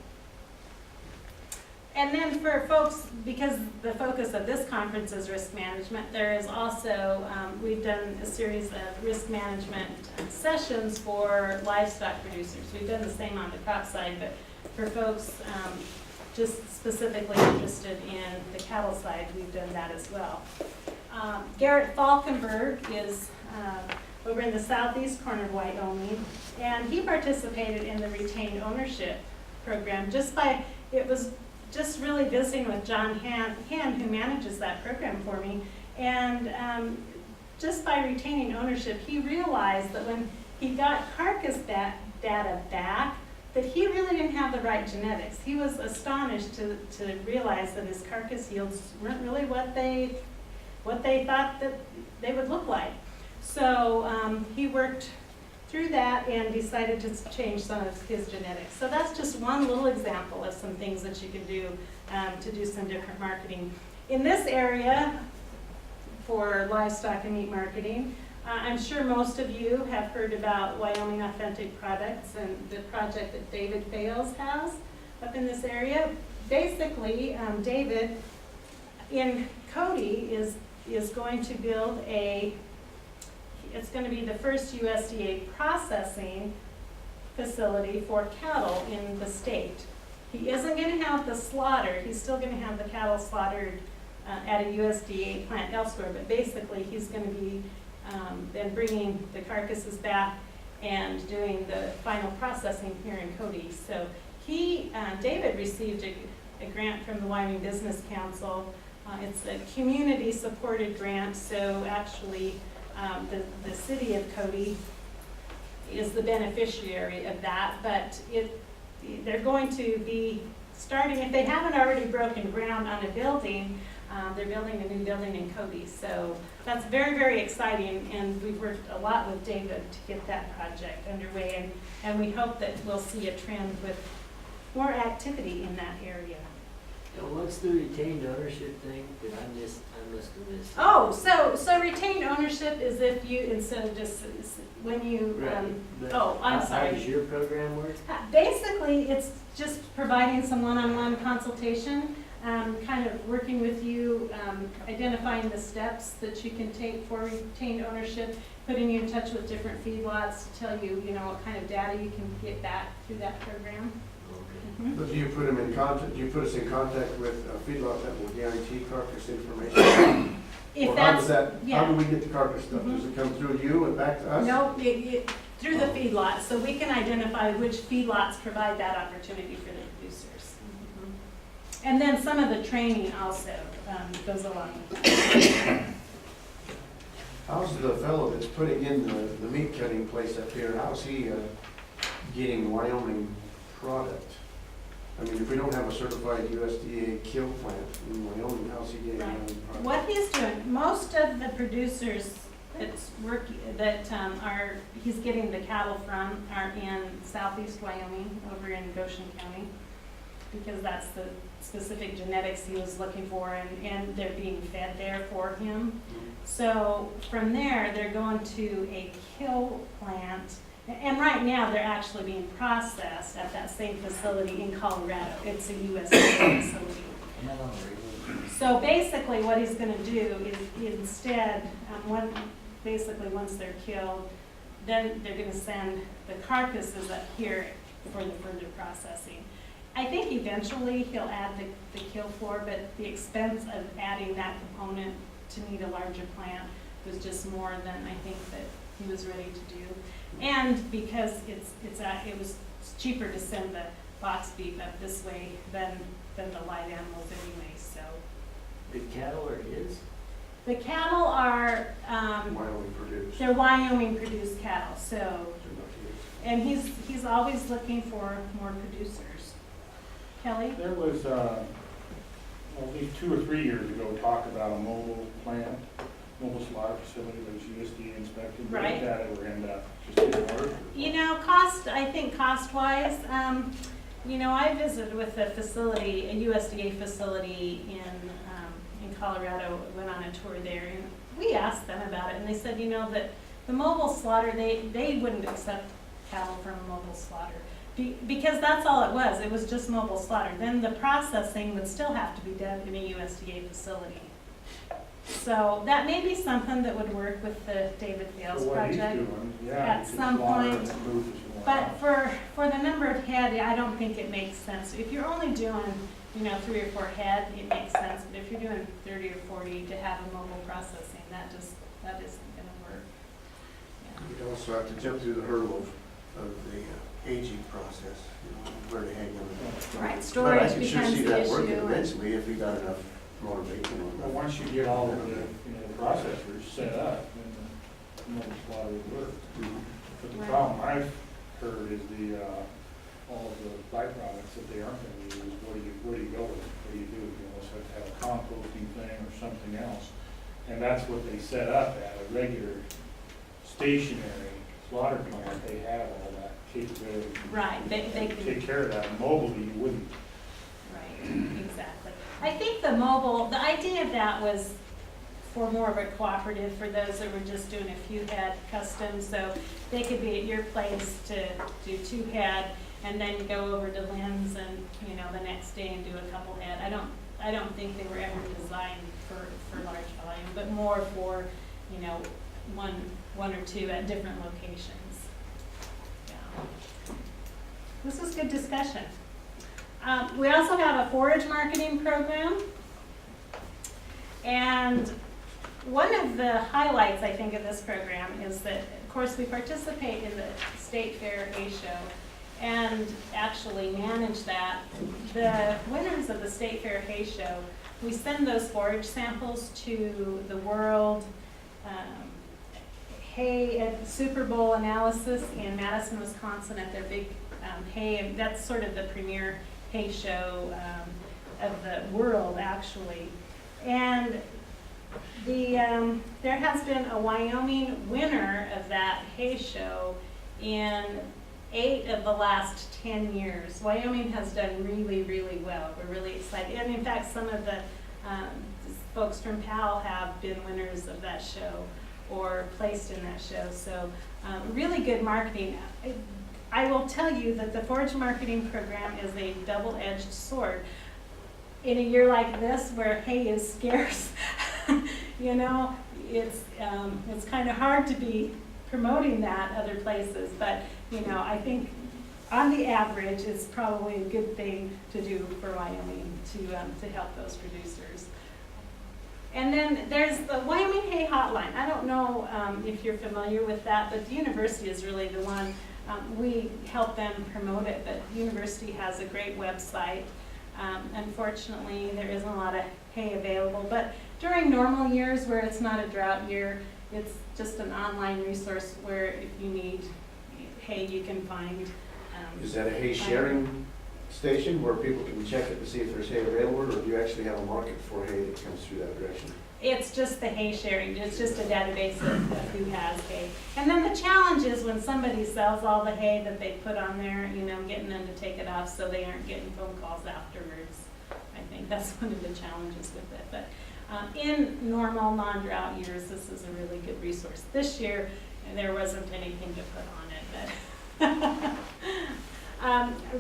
[SPEAKER 1] And then for folks, because the focus of this conference is risk management, there is also, we've done a series of risk management sessions for livestock producers. We've done the same on the crop side, but for folks just specifically interested in the cattle side, we've done that as well. Garrett Falkenberg is over in the southeast corner of Wyoming, and he participated in the retained ownership program it was just really visiting with John Han, who manages that program for me, and just by retaining ownership, he realized that when he got carcass data back, that he really didn't have the right genetics. He was astonished to realize that his carcass yields weren't really what they thought that they would look like. So he worked through that and decided to change some of his genetics. So that's just one little example of some things that you can do to do some different marketing. In this area for livestock and meat marketing, I'm sure most of you have heard about Wyoming Authentic Products and the project that David Fales has up in this area. Basically, David in Cody is going to build it's going to be the first USDA processing facility for cattle in the state. He isn't going to have the slaughter. He's still going to have the cattle slaughtered at a USDA plant elsewhere, but basically he's going to be then bringing the back and doing the final processing here in Cody. So David received a grant from the Wyoming Business Council. It's a community-supported grant, so actually the city of Cody is the beneficiary of that, but they're going to be starting, if they haven't already broken ground on a building, they're building a new building in Cody. So that's very, very exciting, and we've worked a lot with David to get that project underway, and we hope that we'll see a trend with more activity in that area.
[SPEAKER 3] Now, what's the retained ownership thing? Did I must have missed it.
[SPEAKER 1] Oh, so retained ownership is if you, instead of just when you,
[SPEAKER 3] But
[SPEAKER 1] I'm sorry.
[SPEAKER 3] How does your program work?
[SPEAKER 1] Basically, it's just providing some one-on-one consultation, kind of working with you, identifying the steps that you can take for retained ownership, putting you in touch with different feedlots to tell you, what kind of data you can get back through that program.
[SPEAKER 3] Okay.
[SPEAKER 4] But do you put them in contact, do you put us in contact with a feedlot that will guarantee carcass information?
[SPEAKER 1] If
[SPEAKER 4] Or how
[SPEAKER 1] that's,
[SPEAKER 4] does that,
[SPEAKER 1] yeah.
[SPEAKER 4] how do we get the carcass stuff? Does it come through you and back to us?
[SPEAKER 1] No, through the feedlots, so we can identify which feedlots provide that opportunity for the producers. And then some of the training also goes along with that.
[SPEAKER 4] How's the fellow that's putting in the meat cutting place up here, how's he getting Wyoming product? I mean, if we don't have a certified USDA kill plant in Wyoming, how's he getting Wyoming product?
[SPEAKER 1] What he's doing, most of the producers he's getting the cattle from are in southeast Wyoming, over in Goshen County, because that's the specific genetics he was looking for, and they're being fed there for him. So from there, they're going to a kill plant, and right now they're actually being processed at that same facility in Colorado. It's a USDA facility. So basically what he's going to do is instead, once they're killed, then they're going to send the carcasses up here for the further processing. I think eventually he'll add the kill floor, but the expense of adding that component to need a larger plant was just more than I think that he was ready to do. And because it was cheaper to send the box beef up this way than the live animals anyway, so.
[SPEAKER 3] The cattle are his?
[SPEAKER 1] The cattle are,
[SPEAKER 4] Wyoming produced.
[SPEAKER 1] they're Wyoming produced cattle, so, and he's always looking for more producers. Kelly?
[SPEAKER 10] There was, at least 2 or 3 years ago, talk about a mobile plant, mobile slaughter facility that was USDA inspected.
[SPEAKER 1] Right.
[SPEAKER 10] That ever end up, just didn't
[SPEAKER 1] I think cost-wise, you know, I visited with a facility, a USDA facility in Colorado, went on a tour there, and we asked them about it, and they said, you know, that the mobile slaughter, they wouldn't accept cattle from a mobile slaughter. Because that's all it was just mobile slaughter. Then the processing would still have to be done in a USDA facility. So that may be something that would work with the David Fales project at some point. But for the number of head, I don't think it makes sense. If you're only doing, you know, 3 or 4 head, it makes sense. But if you're doing 30 or 40 to have a mobile processing, that isn't going to work. Yeah.
[SPEAKER 4] You'd also have to jump through the hurdle of the aging process, you know, where to hang them.
[SPEAKER 1] Right,
[SPEAKER 4] But I
[SPEAKER 1] storage
[SPEAKER 4] can sure
[SPEAKER 1] becomes
[SPEAKER 4] see
[SPEAKER 1] the
[SPEAKER 4] that working
[SPEAKER 1] issue.
[SPEAKER 4] eventually if you got enough motivation on
[SPEAKER 10] Well,
[SPEAKER 4] that.
[SPEAKER 10] once you get all of the, you know, the processors set up, then the mobile slaughter would work. But the
[SPEAKER 1] Right.
[SPEAKER 10] problem I've heard is all of the byproducts that they aren't gonna use, where do you go with it? What do you do? You almost have to have a composting thing or something else. And that's what they set up at, a regular stationary slaughter plant, they have all that capability.
[SPEAKER 1] Right, they can.
[SPEAKER 10] Take care of that. Mobily, you wouldn't.
[SPEAKER 1] Right, exactly. I think the idea of that was for more of a cooperative for those that were just doing a few head custom, so they could be at your place to do 2 head and then go over to Lynn's and, you know, the next day and do a couple head. I don't think they were ever designed for large volume, but more for, you know, one or 2 at different locations. Yeah. This is good discussion. We also have a forage marketing program. And one of the highlights, I think, of this program is that, of course, we participate in the State Fair Hay Show and actually manage that. The winners of the State Fair Hay Show, we send those forage samples to the World Hay Super Bowl analysis in Madison, Wisconsin at their big hay, and that's sort of the premier hay show of the world, actually. And there has been a Wyoming winner of that hay show in 8 of the last 10 years. Wyoming has done really, really well. We're really excited. And in fact, some of the folks from PAL have been winners of that show or placed in that show. So really good marketing. I will tell you that the forage marketing program is a double-edged sword. In a year like this where hay is scarce, you know, it's kind of hard to be promoting that other places, but you know, I think on the average, it's probably a good thing to do for Wyoming to help those producers. And then there's the Wyoming Hay Hotline. I don't know if you're familiar with that, but the university is really the one. We help them promote it, but the university has a great website. Unfortunately, there isn't a lot of hay available, but during normal years where it's not a drought year, it's just an online resource where if you need hay, you can find.
[SPEAKER 4] Is that a hay sharing station where people can check it to see if there's hay available, or do you actually have a market for hay that comes through that direction?
[SPEAKER 1] It's just the hay sharing. It's just a database of who has hay. And then the challenge is when somebody sells all the hay that they put on there, you know, getting them to take it off so they aren't getting phone calls afterwards. I think that's one of the challenges with it. But in normal non-drought years, this is a really good resource. This year, there wasn't anything to put on it. But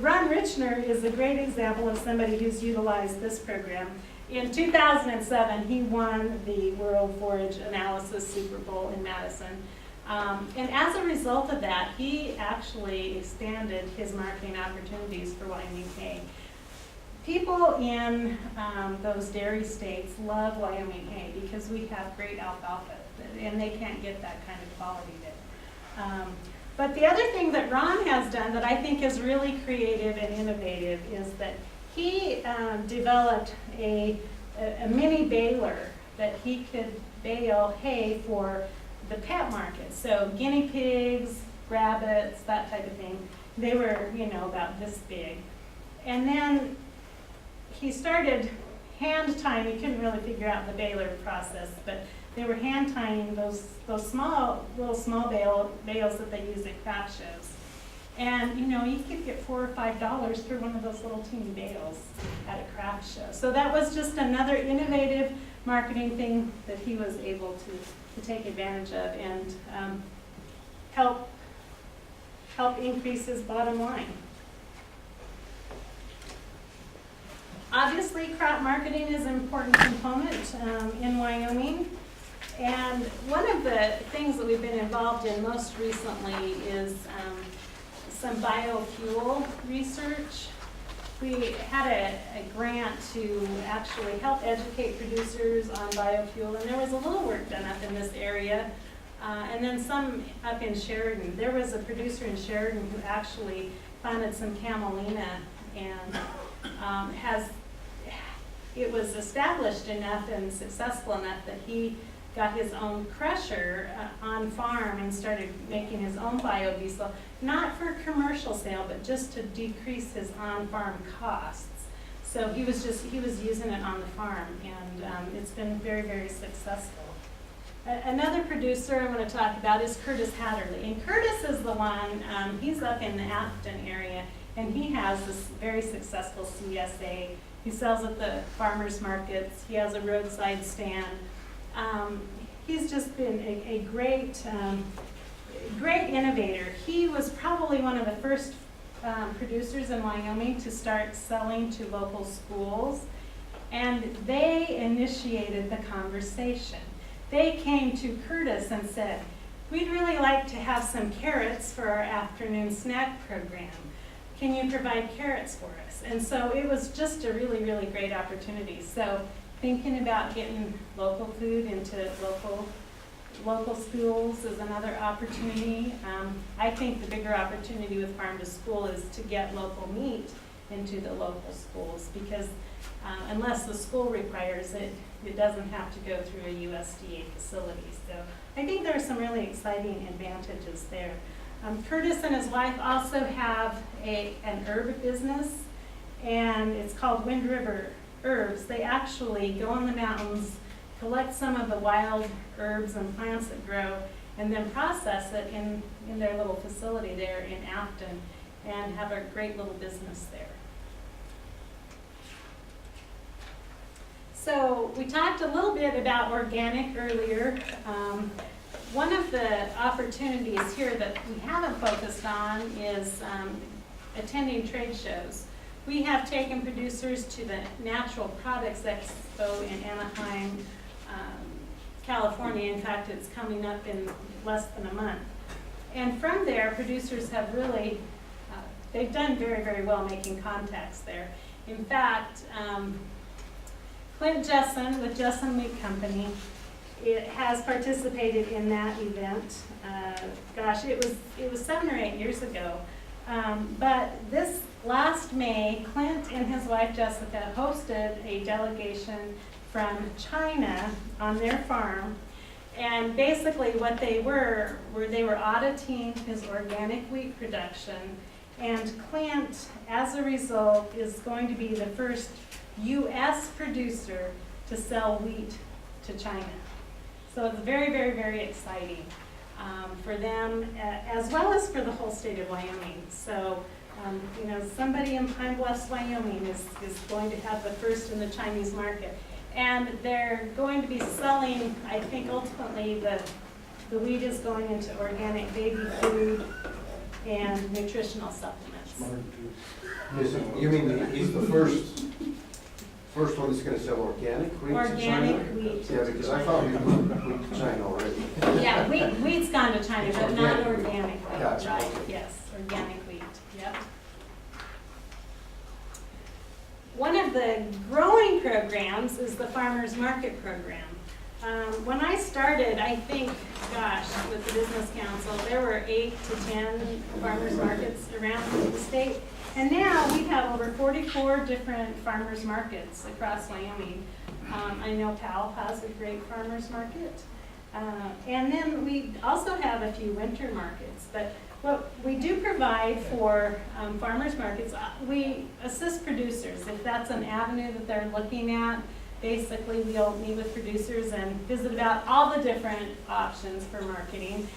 [SPEAKER 1] Ron Richner is a great example of somebody who's utilized this program. In 2007, he won the World Forage Analysis Super Bowl in Madison. And as a result of that, he actually expanded his marketing opportunities for Wyoming hay. People in those dairy states love Wyoming hay because we have great alfalfa, and they can't get that kind of quality there. But the other thing that Ron has done that I think is really creative and innovative is that he developed a mini baler that he could bale hay for the pet market. So guinea pigs, rabbits, that type of thing. They were, you know, about this big. And then he started hand tying. He couldn't really figure out the baler process, but they were hand tying those small bales that they use at craft shows. And, you know, you could get $4 or $5 for one of those little teeny bales at a craft show. So that was just another innovative marketing thing that he was able to take advantage of and help increase his bottom line. Obviously, crop marketing is an important component in Wyoming. And one of the things that we've been involved in most recently is some biofuel research. We had a grant to actually help educate producers on biofuel, and there was a little work done up in this area. And then some up in Sheridan. There was a producer in Sheridan who actually planted some camelina and it was established enough and successful enough that he got his own crusher on farm and started making his own biodiesel, not for commercial sale, but just to decrease his on-farm costs. So he was using it on the farm, and it's been very, very successful. Another producer I want to talk about is Curtis Hatterley. And Curtis is the one, he's up in the Afton area, and he has this very successful CSA. He sells at the farmers markets. He has a roadside stand. He's just been a great innovator. He was probably one of the first producers in Wyoming to start selling to local schools, and they initiated the conversation. They came to Curtis and said, "We'd really like to have some carrots for our afternoon snack program. Can you provide carrots for us?" And so it was just a really, really great opportunity. So thinking about getting local food into local schools is another opportunity. I think the bigger opportunity with Farm to School is to get local meat into the local schools, because unless the school requires it, it doesn't have to go through a USDA facility. So I think there are some really exciting advantages there. Curtis and his wife also have an herb business, and it's called Wind River Herbs. They actually go in the mountains, collect some of the wild herbs and plants that grow, and then process it in their little facility there in Afton, and have a great little business there. So we talked a little bit about organic earlier. One of the opportunities here that we haven't focused on is attending trade shows. We have taken producers to the Natural Products Expo in Anaheim, California. In fact, it's coming up in less than a month. And from there, producers have really, they've done very, very well making contacts there. In fact, Clint Jessen with Jessen Meat Company, it has participated in that event. Gosh, it was 7 or 8 years ago. But this last May, Clint and his wife Jessica hosted a delegation from China on their farm. And basically what they were they were auditing his organic wheat production. And Clint, as a result, is going to be the first U.S. producer to sell wheat to China. So it's very, very, very exciting for them, as well as for the whole state of Wyoming. So, you know, somebody in Pine Bluff, Wyoming is going to have the first in the Chinese market. And they're going to be selling, I think ultimately the wheat is going into organic baby food and nutritional supplements.
[SPEAKER 4] You mean he's the first one that's going to sell organic wheat to China?
[SPEAKER 1] Organic wheat.
[SPEAKER 4] Yeah, because I thought we moved wheat to China already.
[SPEAKER 1] Yeah, wheat's gone to China, but not organic wheat,
[SPEAKER 4] Gotcha.
[SPEAKER 1] right? Yes, organic wheat, yep. One of the growing programs is the Farmers Market Program. When I started, I think, gosh, with the Business Council, there were 8 to 10 farmers markets around the state. And now we have over 44 different farmers markets across Wyoming. I know Powell has a great farmers market. And then we also have a few winter markets. But what we do provide for farmers markets, we assist producers. If that's an avenue that they're looking at, basically we'll meet with producers and visit about all the different options for marketing.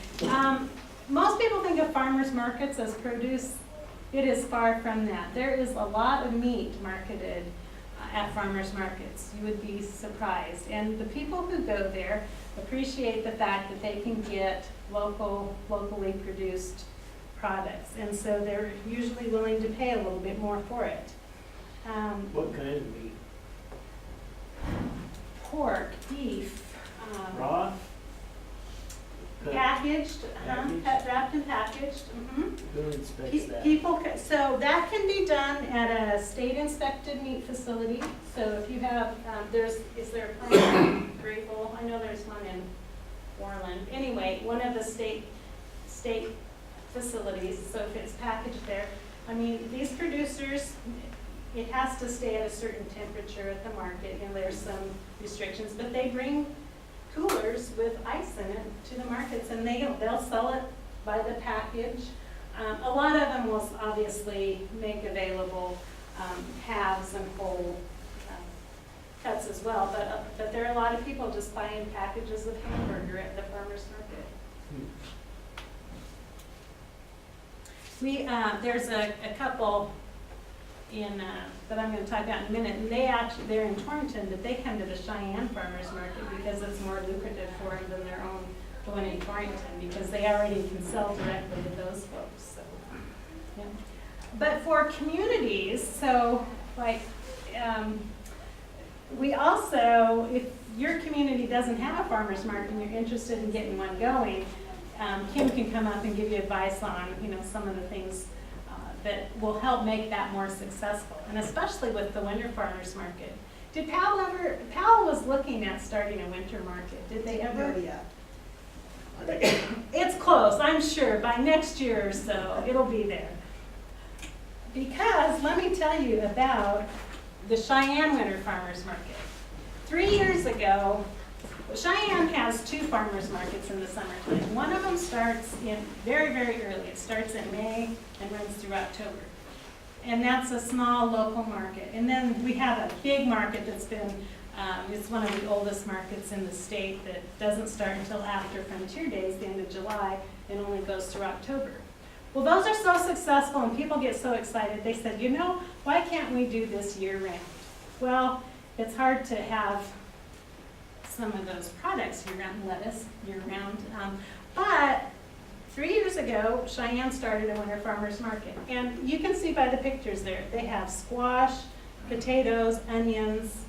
[SPEAKER 1] most people think of farmers markets as produce. It is far from that. There is a lot of meat marketed at farmers markets. You would be surprised. And the people who go there appreciate the fact that they can get locally produced products. And so they're usually willing to pay a little bit more for it.
[SPEAKER 3] What kind of meat?
[SPEAKER 1] Pork, beef,
[SPEAKER 3] Raw?
[SPEAKER 1] packaged,
[SPEAKER 3] Packaged?
[SPEAKER 1] wrapped and packaged.
[SPEAKER 3] Who inspects that?
[SPEAKER 1] People, so that can be done at a state inspected meat facility. So if you have, is there a plant in Graybull? I know there's one in Orland. Anyway, one of the state facilities, so if it's packaged there, I mean, these producers, it has to stay at a certain temperature at the market, and there's some restrictions, but they bring coolers with ice in it to the markets, and they'll sell it by the package. A lot of them will obviously make available halves and whole cuts as well, but there are a lot of people just buying packages of hamburger at the farmer's market. There's a couple that I'm going to talk about in a minute, and they're in Torrington, but they come to the Cheyenne Farmers Market because it's more lucrative for them than their own one in Torrington, because they already can sell directly to those folks. So, yeah. But for communities, so like we also, if your community doesn't have a farmers market and you're interested in getting one going, Kim can come up and give you advice on, some of the things that will help make that more successful, and especially with the winter farmers market. Did Powell was looking at starting a winter market. Did they ever?
[SPEAKER 12] No, yeah.
[SPEAKER 1] It's close, I'm sure. By next year or so, it'll be there. Because let me tell you about the Cheyenne Winter Farmers Market. 3 years ago, Cheyenne has 2 farmers markets in the summertime. One of them starts in very, very early. It starts in May and runs through October. And that's a small local market. And then we have a big market that's been, it's one of the oldest markets in the state that doesn't start until after Frontier Days, the end of July, and only goes through October. Well, those are so successful and people get so excited. They said, why can't we do this year round? Well, it's hard to have some of those products year-round, lettuce year-round. But 3 years ago, Cheyenne started a winter farmers market. And you can see by the pictures there, they have squash, potatoes, onions,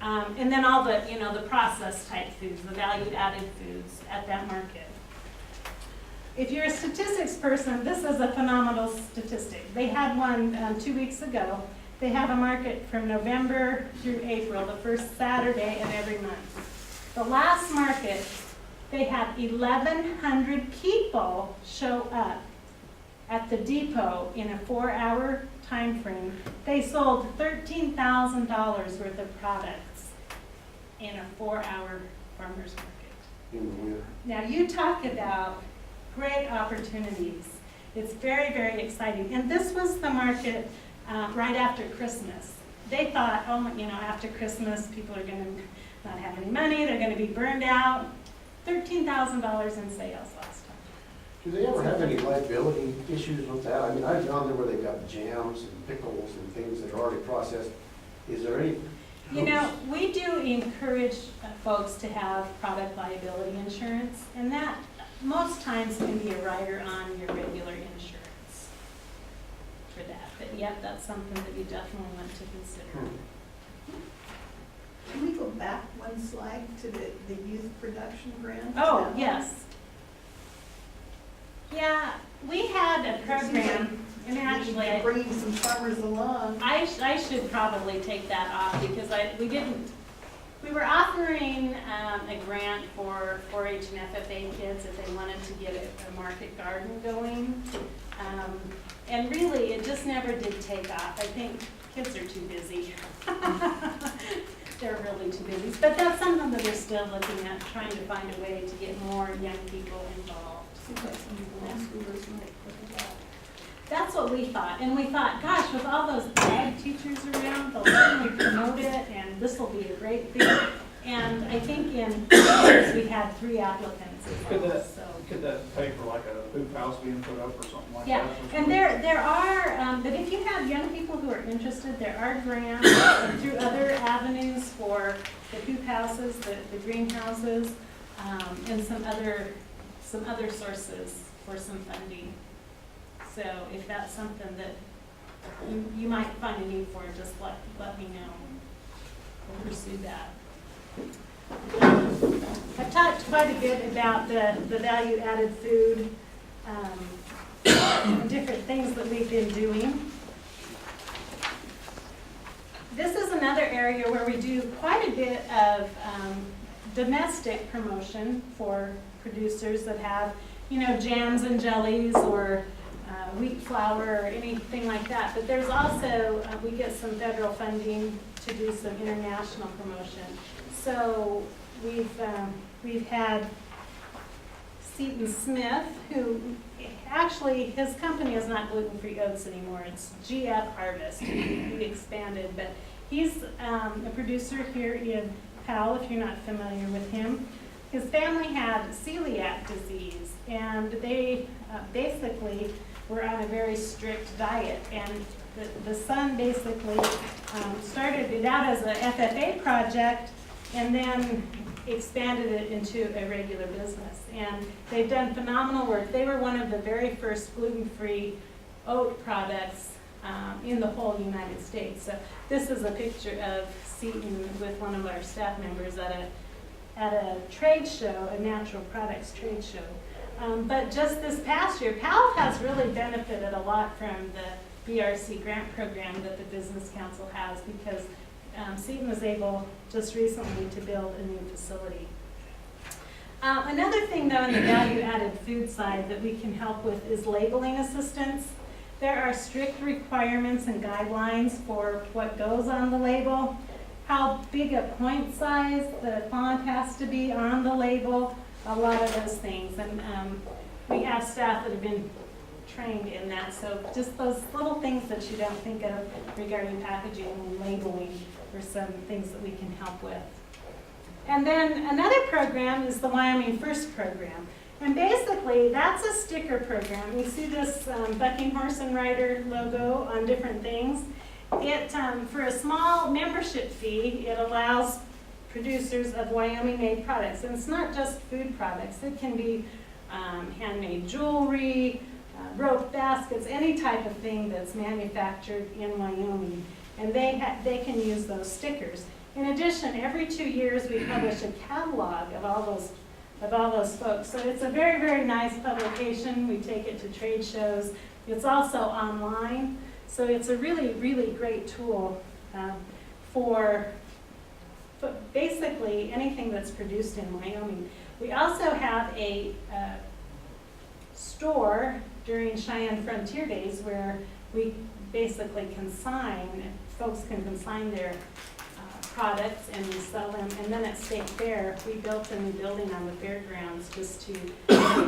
[SPEAKER 1] and then all the, the processed type foods, the value-added foods at that market. If you're a statistics person, this is a phenomenal statistic. They had one 2 weeks ago. They have a market from November through April, the first Saturday of every month. The last market, they had 1,100 people show up at the depot in a 4-hour time frame. They sold $13,000 worth of products in a 4-hour farmer's market.
[SPEAKER 4] In the winter.
[SPEAKER 1] Now you talk about great opportunities. It's very, very exciting. And this was the market right after Christmas. They thought, after Christmas, people are going to not have any money, they're going to be burned out. $13,000 in sales last time.
[SPEAKER 4] Do they ever have any liability issues with that? I mean, I've gone there where they've got jams and pickles and things that are already processed. Is there any?
[SPEAKER 1] We do encourage folks to have product liability insurance, and that most times can be a rider on your regular insurance for that. But yep, that's something that you definitely want to consider.
[SPEAKER 12] Can we go back one slide to the youth production grant?
[SPEAKER 1] Oh, yes. Yeah, we had a program, and actually,
[SPEAKER 12] bringing some farmers along.
[SPEAKER 1] I should probably take that off because we were offering a grant for 4-H and FFA kids if they wanted to get a market garden going. And really, it just never did take off. I think kids are too busy. They're really too busy. But that's something that we're still looking at, trying to find a way to get more young people involved. That's what we thought. And we thought, gosh, with all those ag teachers around, they'll certainly promote it, and this will be a great thing. And I think in 2 years, we had 3 applicants.
[SPEAKER 7] Could that,
[SPEAKER 1] So.
[SPEAKER 7] could that pay for like a hoop house being put up or something like that?
[SPEAKER 1] Yeah,
[SPEAKER 7] or
[SPEAKER 1] and
[SPEAKER 7] something?
[SPEAKER 1] there are, but if you have young people who are interested, there are grants through other avenues for the hoop houses, the greenhouses, and some other sources for some funding. So if that's something that you might find a need for, just let me know. We'll pursue that. I've talked quite a bit about the value-added food, and different things that we've been doing. This is another area where we do quite a bit of domestic promotion for producers that have, jams and jellies or wheat flour or anything like that. But there's also, we get some federal funding to do some international promotion. So we've had Seton Smith, who actually, his company is not gluten-free oats anymore. It's GF Harvest. He expanded, but he's a producer here in Powell, if you're not familiar with him. His family had celiac disease, and they basically were on a very strict diet. And the son basically started it out as a FFA project and then expanded it into a regular business. And they've done phenomenal work. They were one of the very first gluten-free oat products in the whole United States. So this is a picture of Seton with one of our staff members at a trade show, a natural products trade show. But just this past year, Powell has really benefited a lot from the BRC grant program that the Business Council has, because Seton was able just recently to build a new facility. Another thing, though, in the value-added food side that we can help with is labeling assistance. There are strict requirements and guidelines for what goes on the label, how big a point size the font has to be on the label, a lot of those things. And we have staff that have been trained in that. So just those little things that you don't think of regarding packaging and labeling are some things that we can help with. And then another program is the Wyoming First program. And basically, that's a sticker program. You see this bucking horse and rider logo on different things. It, for a small membership fee, it allows producers of Wyoming-made products. And it's not just food products. It can be handmade jewelry, rope baskets, any type of thing that's manufactured in Wyoming. And they can use those stickers. In addition, every 2 years we publish a catalog of all those folks. So it's a very, very nice publication. We take it to trade shows. It's also online. So it's a really, really great tool for basically anything that's produced in Wyoming. We also have a store during Cheyenne Frontier Days where we basically folks can consign their products and we sell them. And then at State Fair, we built a new building on the fairgrounds just to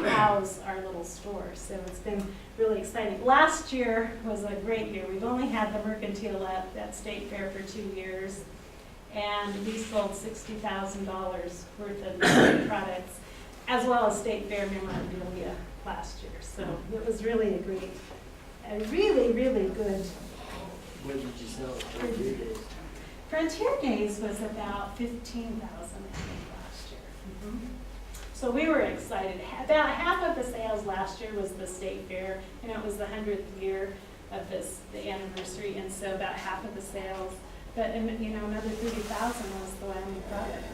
[SPEAKER 1] house our little store. So it's been really exciting. Last year was a great year. We've only had the mercantile at State Fair for 2 years, and we sold $60,000 worth of products, as well as State Fair memorabilia last year. So it was really a really, really good.
[SPEAKER 3] What did you sell at Frontier Days?
[SPEAKER 1] Frontier Days was about $15,000, I think, last year. Mm-hmm. So we were excited. About half of the sales last year was the State Fair. It was the 100th year of the anniversary, and so about half of the sales. But another $30,000 was the Wyoming products.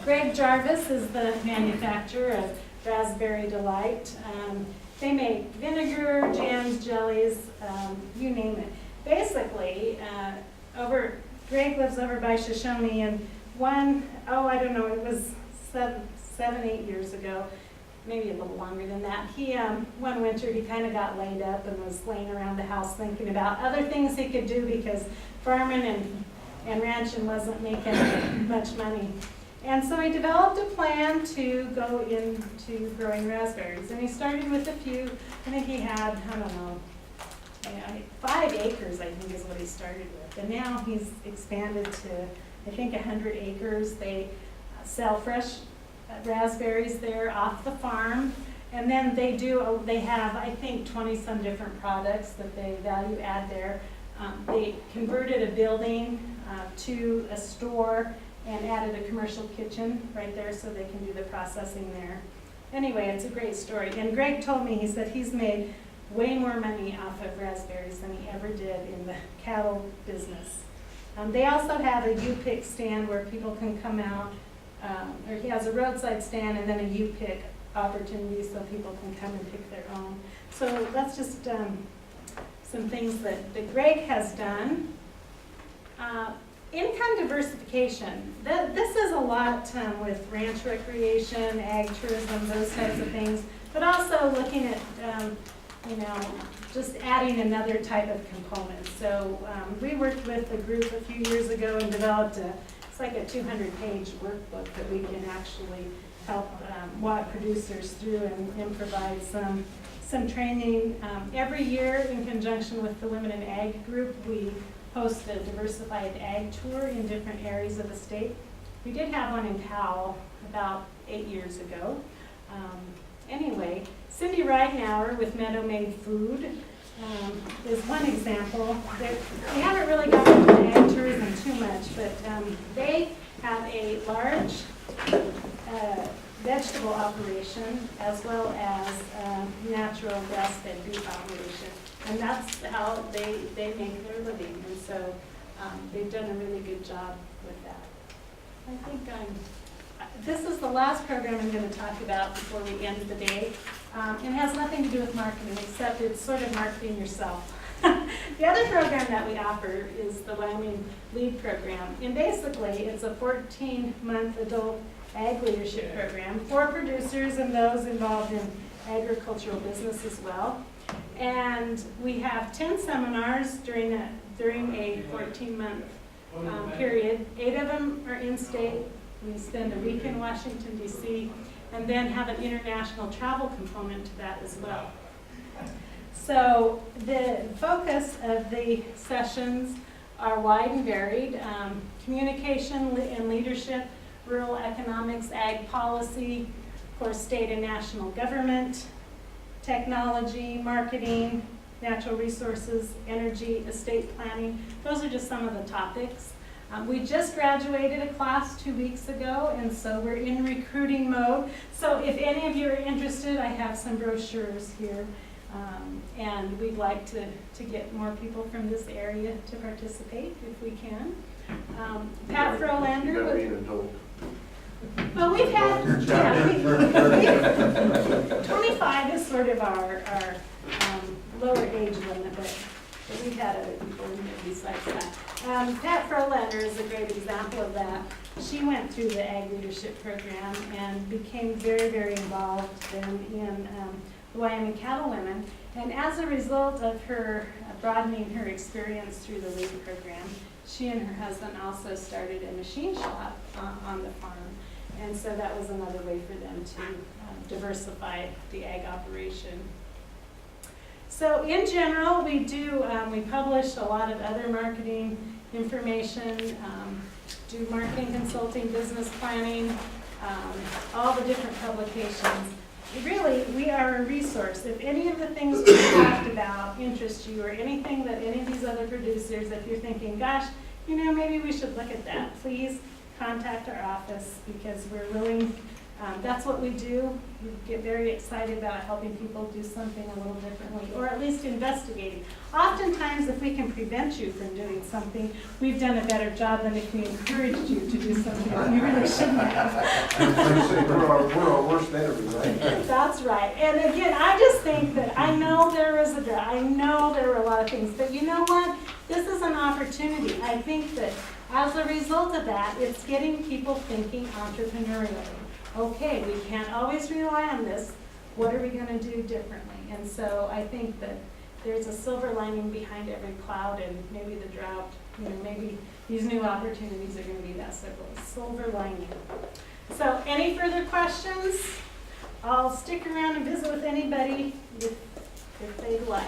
[SPEAKER 1] Greg Jarvis is the manufacturer of Raspberry Delight. They make vinegar, jams, jellies, you name it. Basically, Greg lives over by Shoshone, and it was 7-8 years ago, maybe a little longer than that. One winter, he kind of got laid up and was laying around the house thinking about other things he could do because farming and ranching wasn't making much money. And so he developed a plan to go into growing raspberries. And he started with a few. I think he had, 5 acres, I think is what he started with. And now he's expanded to, I think, 100 acres. They sell fresh raspberries there off the farm. And then they have, I think, 20-some different products that they value add there. They converted a building to a store and added a commercial kitchen right there so they can do the processing there. Anyway, it's a great story. And Greg told me, he said he's made way more money off of raspberries than he ever did in the cattle business. They also have a U-pick stand where people can come out, or he has a roadside stand and then a U-pick opportunity so people can come and pick their own. So that's just some things that Greg has done. Income diversification. This is a lot with ranch recreation, ag tourism, those types of things, but also looking at, just adding another type of component. So we worked with a group a few years ago and developed it's like a 200-page workbook that we can actually help walk producers through and provide some training. Every year, in conjunction with the Women in Ag group, we host a diversified ag tour in different areas of the state. We did have one in Powell about 8 years ago. Anyway, Cindy Ridenauer with Meadow Made Food is one example. We haven't really gotten into ag tourism too much, but they have a large vegetable operation as well as natural grass-fed beef operation. And that's how they make their living. And so they've done a really good job with that. I think this is the last program I'm going to talk about before we end the day. It has nothing to do with marketing, except it's sort of marketing yourself. The other program that we offer is the Wyoming Lead Program. And basically, it's a 14-month adult ag leadership program for producers and those involved in agricultural business as well. And we have 10 seminars during a 14-month period. 8 of them are in-state. We spend a week in Washington, D.C., and then have an international travel component to that as well. So the focus of the sessions are wide and varied. Communication and leadership, rural economics, ag policy, of course, state and national government, technology, marketing, natural resources, energy, estate planning. Those are just some of the topics. We just graduated a class 2 weeks ago, and so we're in recruiting mode. So if any of you are interested, I have some brochures here, and we'd like to get more people from this area to participate if we can. Pat Frolander.
[SPEAKER 4] You gotta be an adult.
[SPEAKER 1] Well, we've had, 25 is sort of our lower age limit, but we've had other people in there besides that. Pat Frolander is a great example of that. She went through the Ag Leadership Program and became very, very involved in the Wyoming Cattle Women. And as a result of her broadening her experience through the LEAD program, she and her husband also started a machine shop on the farm. And so that was another way for them to diversify the ag operation. So in general, we publish a lot of other marketing information, do marketing consulting, business planning, all the different publications. Really, we are a resource. If any of the things we talked about interest you, or anything that any of these other producers, if you're thinking, gosh, maybe we should look at that, please contact our office, because we're willing. That's what we do. We get very excited about helping people do something a little differently, or at least investigating. Oftentimes, if we can prevent you from doing something, we've done a better job than if we encouraged you to do something that you really shouldn't have.
[SPEAKER 4] We're our worst enemy, right?
[SPEAKER 1] That's right. And again, I just think that I know there was a drought. I know there were a lot of things. But you know what? This is an opportunity. I think that as a result of that, it's getting people thinking entrepreneurially. Okay, we can't always rely on this. What are we going to do differently? And so I think that there's a silver lining behind every cloud, and maybe the drought, maybe these new opportunities are going to be that silver lining. So any further questions? I'll stick around and visit with anybody if they'd like.